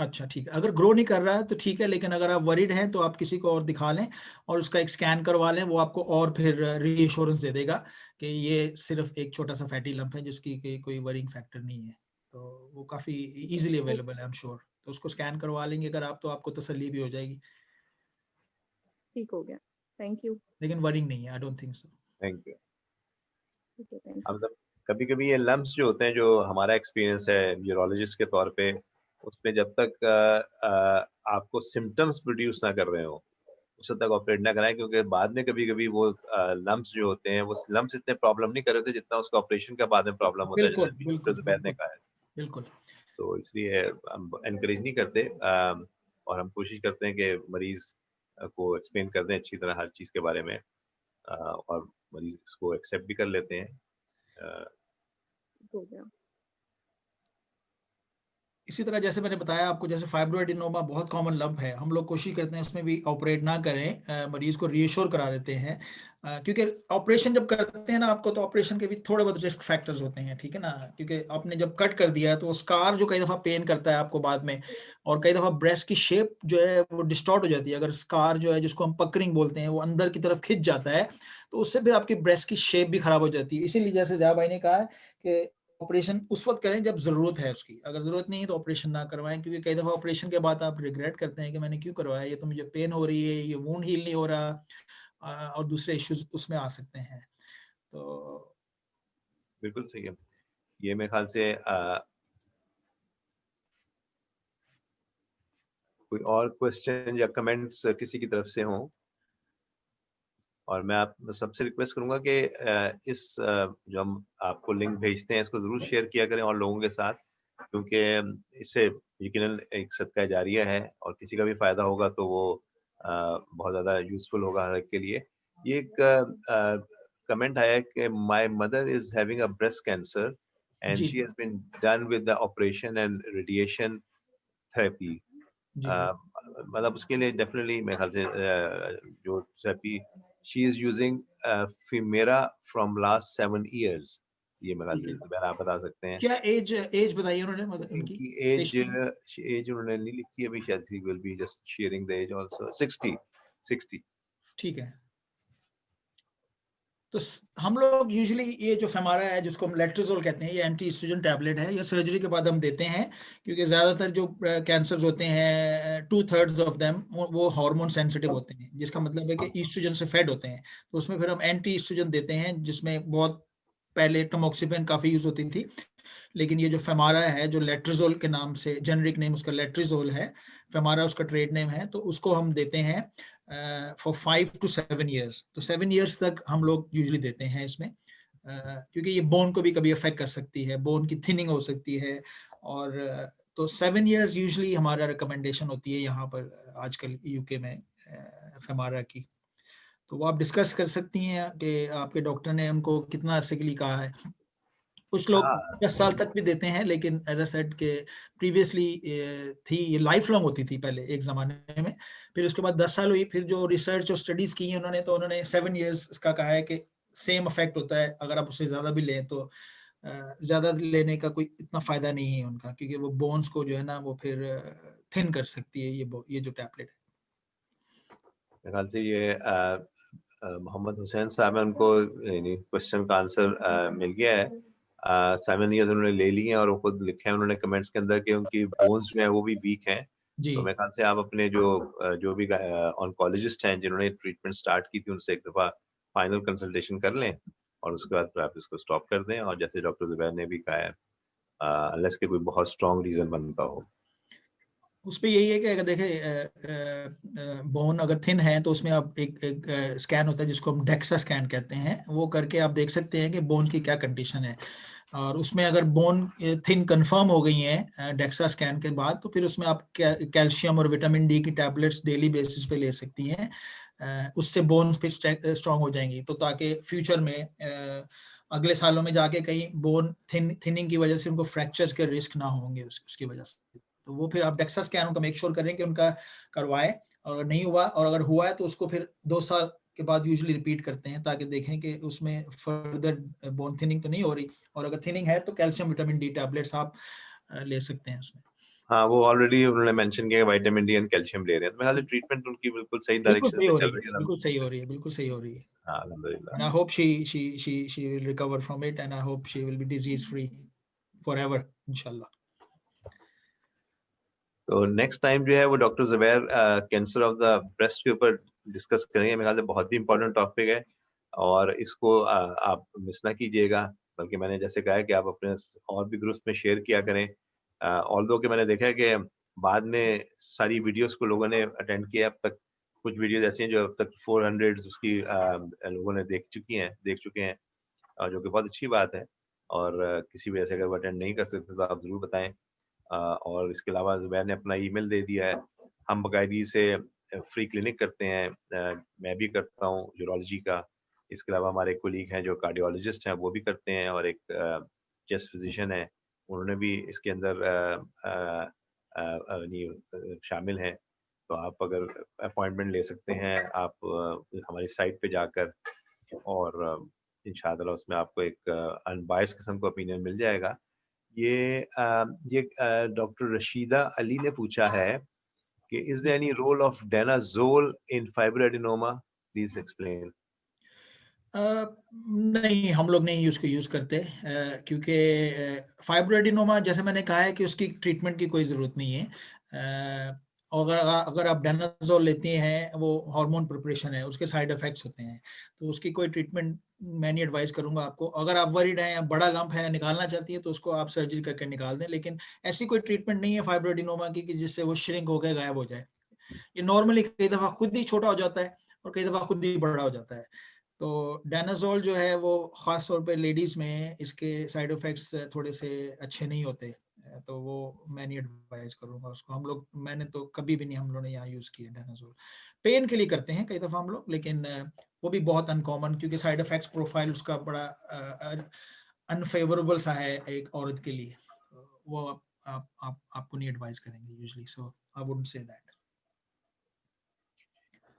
अच्छा ठीक है, अगर ग्रो नहीं कर रहा है तो ठीक है, लेकिन अगर आप वरीड हैं तो आप किसी को और दिखा लें और उसका एक स्कैन करवा लें, वो आपको और फिर रीएश्योरेंस दे देगा कि ये सिर्फ एक छोटा सा फैटी लंप है जिसकी कोई वरिंग फैक्टर नहीं है। तो वो काफ़ी इजीली अवेलेबल है, आई एम श्योर। तो उसको स्कैन करवा लेंगे अगर आप, तो आपको तसल्ली भी हो जाएगी। ठीक हो गया, थैंक यू। लेकिन वरिंग नहीं है, I don't think so. Thank you. ठीक है, थैंक यू। मतलब कभी-कभी ये लम्प्स जो होते हैं, जो हमारा एक्सपीरियंस है यूरोलॉजिस्ट के तौर पे, उसमें जब तक आपको सिम्पटम्स प्रोड्यूस ना कर रहे हो, उस तक ऑपरेट ना कराएं, क्योंकि बाद में कभी-कभी वो लम्प्स जो होते हैं, वो लम्प्स इतने प्रॉब्लम नहीं कर रहे थे जितना उसका ऑपरेशन के बाद में प्रॉब्लम होता है, बिल्कुल जैसे डॉक्टर बिल्कुल ज़ुबैर ने बिल्कुल कहा है। बिल्कुल। तो इसलिए हम एनकरेज नहीं करते, और हम कोशिश करते हैं कि मरीज को एक्सप्लेन कर दें अच्छी तरह हर चीज़ के बारे में, और मरीज इसको एक्सेप्ट भी कर लेते हैं। ठीक हो गया। इसी तरह जैसे मैंने बताया आपको, जैसे फाइब्रोएडिनोमा बहुत कॉमन लंप है, हम लोग कोशिश करते हैं उसमें भी ऑपरेट ना करें, मरीज को रीएश्योर करा देते हैं, क्योंकि ऑपरेशन जब करते हैं ना आपको, तो ऑपरेशन के भी थोड़े बहुत रिस्क फैक्टर्स होते हैं, ठीक है ना, क्योंकि आपने जब कट कर दिया है तो स्कार जो कई दफ़ा पेन करता है आपको बाद में, और कई दफ़ा ब्रेस्ट की शेप जो है वो डिस्टॉर्ट हो जाती है। अगर स्कार जो है, जिसको हम पकरिंग बोलते हैं, वो अंदर की तरफ खिंच जाता है, तो उससे फिर आपकी ब्रेस्ट की शेप भी खराब हो जाती है। इसीलिए जैसे ज़िया भाई ने कहा है कि ऑपरेशन उस वक्त करें जब जरूरत है उसकी, अगर जरूरत नहीं है तो ऑपरेशन ना करवाएं, क्योंकि कई दफा ऑपरेशन के बाद आप रिग्रेट करते हैं कि मैंने क्यों करवाया, ये तो मुझे पेन हो रही है, ये वूंड हील नहीं हो रहा, और दूसरे इश्यूज उसमें आ सकते हैं। तो बिल्कुल सही है। ये मेरे ख्याल से कोई और क्वेश्चन या कमेंट्स किसी की तरफ से हों, और मैं आप सबसे रिक्वेस्ट करूंगा कि जो हम आपको लिंक भेजते हैं, इसको जरूर शेयर किया करें और लोगों के साथ, क्योंकि इससे यकीनन एक सदका जारिया है, और किसी का भी फायदा होगा तो वो बहुत ज़्यादा यूजफुल होगा हर एक के लिए। ये एक कमेंट आया है कि my mother is having a breast cancer and जी she has been done with the operation and radiation therapy. जी जी मतलब उसके लिए डेफिनेटली मेरे ख्याल से जो therapy she is using Femara from last 7 years, ये मेरे ख्याल ठीक है। से ज़ुबैर आप बता सकते हैं। क्या एज बताइए उन्होंने, उनकी इनकी एज पेशेंट एज उन्होंने नहीं लिखी अभी, शायद she will be just sharing the age also. 60। ठीक है। तो हम लोग यूजुअली ये जो फेमारा है, जिसको हम लेट्रोजोल कहते हैं, ये एंटी एस्ट्रोजन टैबलेट है, ये सर्जरी के बाद हम देते हैं, क्योंकि ज़्यादातर जो कैंसर्स होते हैं 2/3 ऑफ देम वो हार्मोन सेंसिटिव होते हैं, जिसका मतलब है कि ईस्ट्रोजन से फेड होते हैं। तो उसमें फिर हम एंटी एस्ट्रोजन देते हैं, जिसमें बहुत पहले टमोक्सिफेन काफ़ी यूज़ होती थी, लेकिन ये जो फेमारा है, जो लेट्रोजोल के नाम से, जेनरिक नेम उसका लेट्रोजोल है, फेमारा उसका ट्रेड नेम है, तो उसको हम देते हैं फॉर 5 to 7 years। तो 7 years तक हम लोग यूजुअली देते हैं इसमें, क्योंकि ये बोन को भी कभी अफेक्ट कर सकती है, बोन की थिनिंग हो सकती है, और तो 7 years यूजुअली हमारा रिकमेंडेशन होती है यहाँ पर आजकल यूके में फेमारा की। तो वो आप डिस्कस कर सकती हैं कि आपके डॉक्टर ने उनको कितना अरसे के लिए कहा है। कुछ लोग हाँ 10 साल तक भी देते हैं, लेकिन एज अ सेड के प्रीवियसली थी, ये लाइफ लॉन्ग होती थी पहले एक ज़माने में, फिर उसके बाद 10 साल हुई, फिर जो रिसर्च और स्टडीज़ की हैं उन्होंने, तो उन्होंने 7 years इसका कहा है कि सेम इफेक्ट होता है। अगर आप उससे ज़्यादा भी लें तो ज़्यादा लेने का कोई इतना फ़ायदा नहीं है उनका, क्योंकि वो बोन्स को जो है ना वो फिर थिन कर सकती है ये जो टैबलेट है। मेरे ख्याल से ये मोहम्मद हुसैन साहब है, उनको क्वेश्चन का आंसर मिल गया है। 7 years उन्होंने ले लिए हैं, और वो खुद लिखे हैं उन्होंने कमेंट्स के अंदर कि उनकी बोन्स जो है वो भी वीक हैं। जी तो मेरे ख्याल से आप अपने जो भी ऑन्कोलॉजिस्ट हैं जिन्होंने ट्रीटमेंट स्टार्ट की थी, उनसे एक दफ़ा फाइनल कंसल्टेशन कर लें, और उसके बाद फिर आप इसको स्टॉप कर दें, और जैसे डॉक्टर ज़ुबैर ने भी कहा है, अनलेस के कोई बहुत स्ट्रॉन्ग रीज़न बनता हो। उस पे यही है कि अगर देखें बोन अगर थिन है तो उसमें आप एक स्कैन होता है जिसको हम डेक्सा स्कैन कहते हैं, वो करके आप देख सकते हैं कि बोन की क्या कंडीशन है, और उसमें अगर बोन थिन कंफर्म हो गई हैं डेक्सा स्कैन के बाद, तो फिर उसमें आप कैल्शियम और विटामिन डी की टैबलेट्स डेली बेसिस पे ले सकती हैं। उससे बोन्स फिर स्ट्रांग हो जाएंगी, तो ताकि फ्यूचर में अगले सालों में जाके कहीं बोन थिनिंग की वजह से उनको फ्रैक्चर्स के रिस्क ना होंगे उसकी वजह से। तो वो फिर आप डेक्सा स्कैन उनका मेक श्योर करें कि उनका करवाएं, और नहीं हुआ, और अगर हुआ है तो उसको फिर 2 साल के बाद यूजुअली रिपीट करते हैं, ताकि देखें कि उसमें फर्दर बोन थिनिंग तो नहीं हो रही, और अगर थिनिंग है तो कैल्शियम विटामिन डी टैबलेट्स आप ले सकते हैं उसमें। हाँ, वो ऑलरेडी उन्होंने मेंशन किया विटामिन डी एंड कैल्शियम ले रहे हैं, तो मेरे ख्याल से ट्रीटमेंट उनकी बिल्कुल सही बिल्कुल डायरेक्शन सही पे हो चल रही रही है, है। बिल्कुल सही हो रही है, बिल्कुल सही हो रही है। हाँ, अल्हम्दुलिल्लाह। And I hope she will recover from it, and I hope she will be disease free forever, inshallah. तो नेक्स्ट टाइम जो है वो doctor Zubair cancer of the breast के ऊपर डिस्कस करेंगे। मेरे ख्याल से बहुत ही इंपॉर्टेंट टॉपिक है और इसको आप मिस ना कीजिएगा, बल्कि मैंने जैसे कहा है कि आप अपने और भी ग्रुप्स में शेयर किया करें। ऑल्दो कि मैंने देखा है कि बाद में सारी वीडियोस को लोगों ने अटेंड किया, अब तक कुछ वीडियोस ऐसी हैं जो अब तक 400 उसकी लोगों ने देख चुके हैं, और जो कि बहुत अच्छी बात है। और किसी वजह से अगर वो अटेंड नहीं कर सकते तो आप ज़रूर बताएं। और इसके अलावा ज़ुबैर ने अपना ईमेल दे दिया है, हम बाकायदगी से फ्री क्लिनिक करते हैं, मैं भी करता हूँ यूरोलॉजी का। इसके अलावा हमारे कोलीग हैं जो कार्डियोलॉजिस्ट हैं, वो भी करते हैं, और एक चेस्ट फिजिशियन है, उन्होंने भी इसके अंदर शामिल हैं। तो आप अगर अपॉइंटमेंट ले सकते हैं आप हमारी साइट पे जाकर, और इंशाअल्लाह उसमें आपको एक अनबायस्ड किस्म का ओपिनियन मिल जाएगा। ये डॉक्टर रशीदा अली ने पूछा है कि is there any role of danazol in fibroadenoma, please explain. नहीं, हम लोग नहीं उसको यूज़ करते, क्योंकि फाइब्रोएडेनोमा जैसे मैंने कहा है कि उसकी ट्रीटमेंट की कोई ज़रूरत नहीं है। और अगर आप डेनाजोल लेते हैं, वो हार्मोन प्रिपरेशन है, उसके साइड इफ़ेक्ट्स होते हैं, तो उसकी कोई ट्रीटमेंट मैं नहीं एडवाइस करूँगा आपको। अगर आप वरीड हैं, बड़ा लंप है, निकालना चाहती हैं, तो उसको आप सर्जरी करके निकाल दें, लेकिन ऐसी कोई ट्रीटमेंट नहीं है फाइब्रोएडेनोमा की कि जिससे वो श्रिंक होकर गायब हो जाए। ये नॉर्मली कई दफ़ा खुद ही छोटा हो जाता है और कई दफ़ा खुद ही बड़ा हो जाता है। तो डेनाजोल जो है वो ख़ास तौर पे लेडीज़ में इसके साइड इफ़ेक्ट्स थोड़े से अच्छे नहीं होते, तो वो मैं नहीं एडवाइस करूँगा उसको। मैंने तो कभी भी नहीं, हम लोगों ने यहाँ यूज़ किया डेनाजोल। पेन के लिए करते हैं कई दफ़ा हम लोग, लेकिन वो भी बहुत अनकॉमन, क्योंकि साइड इफ़ेक्ट्स प्रोफाइल उसका बड़ा अनफेवरेबल सा है एक औरत के लिए। वो आपको नहीं एडवाइस करेंगे usually, so I wouldn't say that.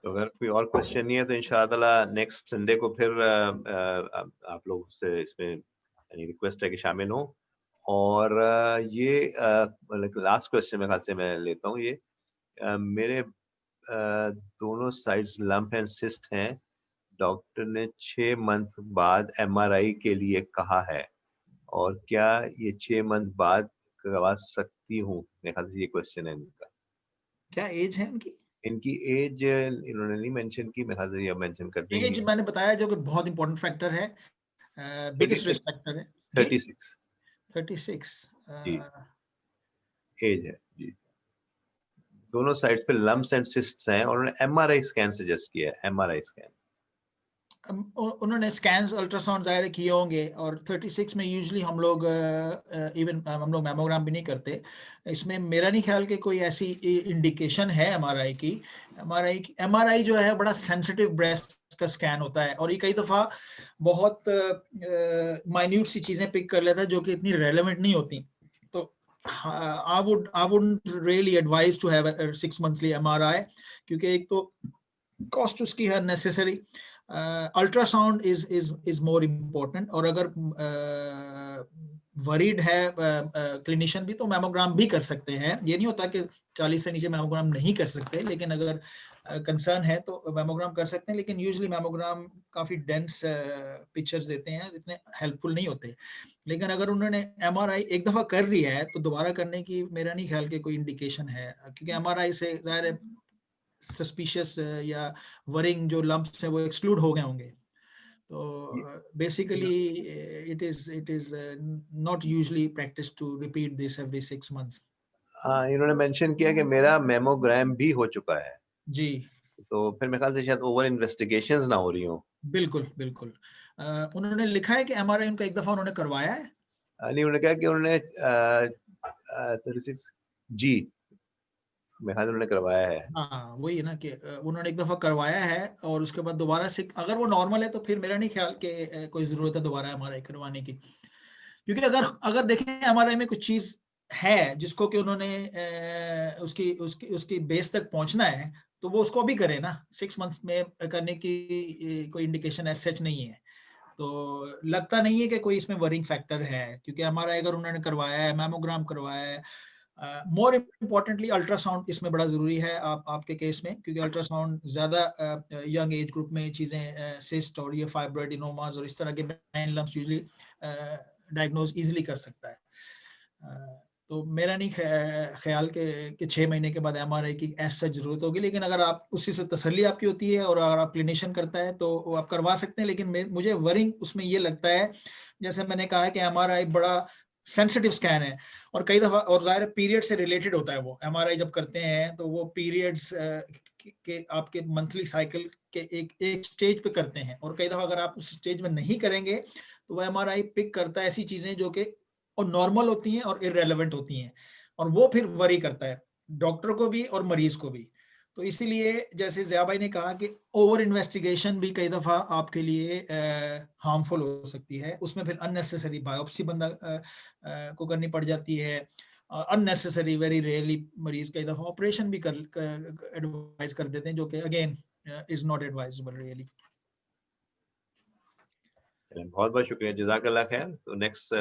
तो अगर कोई और क्वेश्चन नहीं है तो इंशाअल्लाह नेक्स्ट संडे को फिर आप लोग से इसमें यानी रिक्वेस्ट है कि शामिल हो। और ये लास्ट क्वेश्चन मेरे ख्याल से मैं लेता हूँ। ये मेरे दोनों साइड्स लंप एंड सिस्ट हैं, डॉक्टर ने 6 मंथ बाद एमआरआई के लिए कहा है, और क्या ये 6 मंथ बाद करवा सकती हूँ? मेरे ख्याल से ये क्वेश्चन है इनका। क्या एज है उनकी? इनकी एज इन्होंने नहीं मेंशन की, मेरे ख्याल से ये मेंशन कर एज देंगी। मैंने बताया जो कि बहुत इंपॉर्टेंट फैक्टर है, बिगेस्ट रिस्क 36 फैक्टर है जी। 36 36 जी एज है जी। दोनों साइड्स पे लम्प्स एंड सिस्ट्स हैं, और उन्होंने एमआरआई स्कैन सजेस्ट किया है, एमआरआई स्कैन। उन्होंने स्कैन्स अल्ट्रासाउंड ज़ाहिर किए होंगे, और 36 में यूजुअली हम लोग इवन हम लोग मैमोग्राम भी नहीं करते। इसमें मेरा नहीं ख्याल कि कोई ऐसी इंडिकेशन है एमआरआई की। एमआरआई जो है बड़ा सेंसिटिव ब्रेस्ट का स्कैन होता है, और ये कई दफ़ा बहुत माइन्यूट सी चीज़ें पिक कर लेता है जो कि इतनी रेलेवेंट नहीं होती। तो I wouldn't really advise to have 6 monthly MRI, क्योंकि एक तो कॉस्ट उसकी है necessary. Ultrasound is more important, और अगर वरीड है क्लिनिशियन भी, तो मैमोग्राम भी कर सकते हैं। ये नहीं होता कि 40 से नीचे मैमोग्राम नहीं कर सकते, लेकिन अगर कंसर्न है तो मैमोग्राम कर सकते हैं। लेकिन यूजुअली मैमोग्राम काफ़ी डेंस पिक्चर्स देते हैं, इतने हेल्पफुल नहीं होते। लेकिन अगर उन्होंने एमआरआई एक दफ़ा कर लिया है तो दोबारा करने की मेरा नहीं ख्याल कि कोई इंडिकेशन है, क्योंकि एमआरआई से ज़ाहिर है सस्पिशियस या वरिंग जो लंप्स हैं वो एक्सक्लूड हो गए होंगे। तो basically it is not usually practice to repeat this every 6 months. हाँ, इन्होंने मेंशन किया कि मेरा मेमोग्राम भी हो चुका है, जी तो फिर मेरे ख्याल से शायद ओवर इन्वेस्टिगेशंस ना हो रही हो। बिल्कुल बिल्कुल। उन्होंने लिखा है कि एमआरआई उनका एक दफ़ा उन्होंने करवाया है। नहीं, उन्होंने कहा कि उन्होंने 36 जी मेरे ख्याल से उन्होंने करवाया है। हाँ वही है ना कि उन्होंने एक दफ़ा करवाया है, और उसके बाद दोबारा से अगर वो नॉर्मल है तो फिर मेरा नहीं ख्याल कि कोई ज़रूरत है दोबारा एमआरआई करवाने की। क्योंकि अगर अगर देखें एमआरआई में कुछ चीज़ है जिसको कि उन्होंने उसकी उसकी उसकी बेस तक पहुंचना है, तो वो उसको अभी करें ना। 6 मंथ्स में करने की कोई इंडिकेशन एज सच नहीं है। तो लगता नहीं है कि कोई इसमें वरिंग फैक्टर है, क्योंकि एमआरआई अगर उन्होंने करवाया है, मैमोग्राम करवाया है, मोर इम्पोर्टेंटली अल्ट्रासाउंड इसमें बड़ा ज़रूरी है आपके केस में, क्योंकि अल्ट्रासाउंड ज़्यादा यंग एज ग्रुप में चीज़ें सिस्ट और ये फाइब्रोएडिनोमास और इस तरह के benign lumps usually diagnose easily कर सकता है। तो मेरा नहीं ख्याल कि 6 महीने के बाद एमआरआई की ऐसा ज़रूरत होगी, लेकिन अगर आप उसी से तसल्ली आपकी होती है और अगर आप क्लिनिशियन करता है तो आप करवा सकते हैं। लेकिन मुझे वरिंग उसमें ये लगता है, जैसे मैंने कहा है कि एमआरआई बड़ा सेंसिटिव स्कैन है और कई दफ़ा और ज़ाहिर पीरियड से रिलेटेड होता है। वो एमआरआई जब करते हैं तो वो पीरियड्स के आपके मंथली साइकिल के एक स्टेज पे करते हैं, और कई दफ़ा अगर आप उस स्टेज में नहीं करेंगे तो वो एमआरआई पिक करता है ऐसी चीज़ें जो कि और नॉर्मल होती हैं और इररेलेवेंट होती हैं, और वो फिर वरी करता है डॉक्टर को भी और मरीज को भी। तो इसीलिए जैसे ज़िया भाई ने कहा कि ओवर इन्वेस्टिगेशन भी कई दफ़ा आपके लिए हार्मफुल हो सकती है। उसमें फिर अननेसेसरी बायोप्सी बंदा को करनी पड़ जाती है, अननेसेसरी वेरी रेयरली मरीज कई दफ़ा ऑपरेशन भी एडवाइस कर देते हैं, जो कि again is not advisable really. बहुत बहुत शुक्रिया, जज़ाकल्लाह खैर। तो नेक्स्ट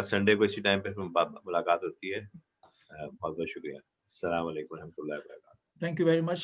संडे को इसी टाइम पे मुलाकात होती है। बहुत बहुत शुक्रिया। अस्सलाम वालेकुम रहमतुल्लाहि व बरकातहू। Thank you very much.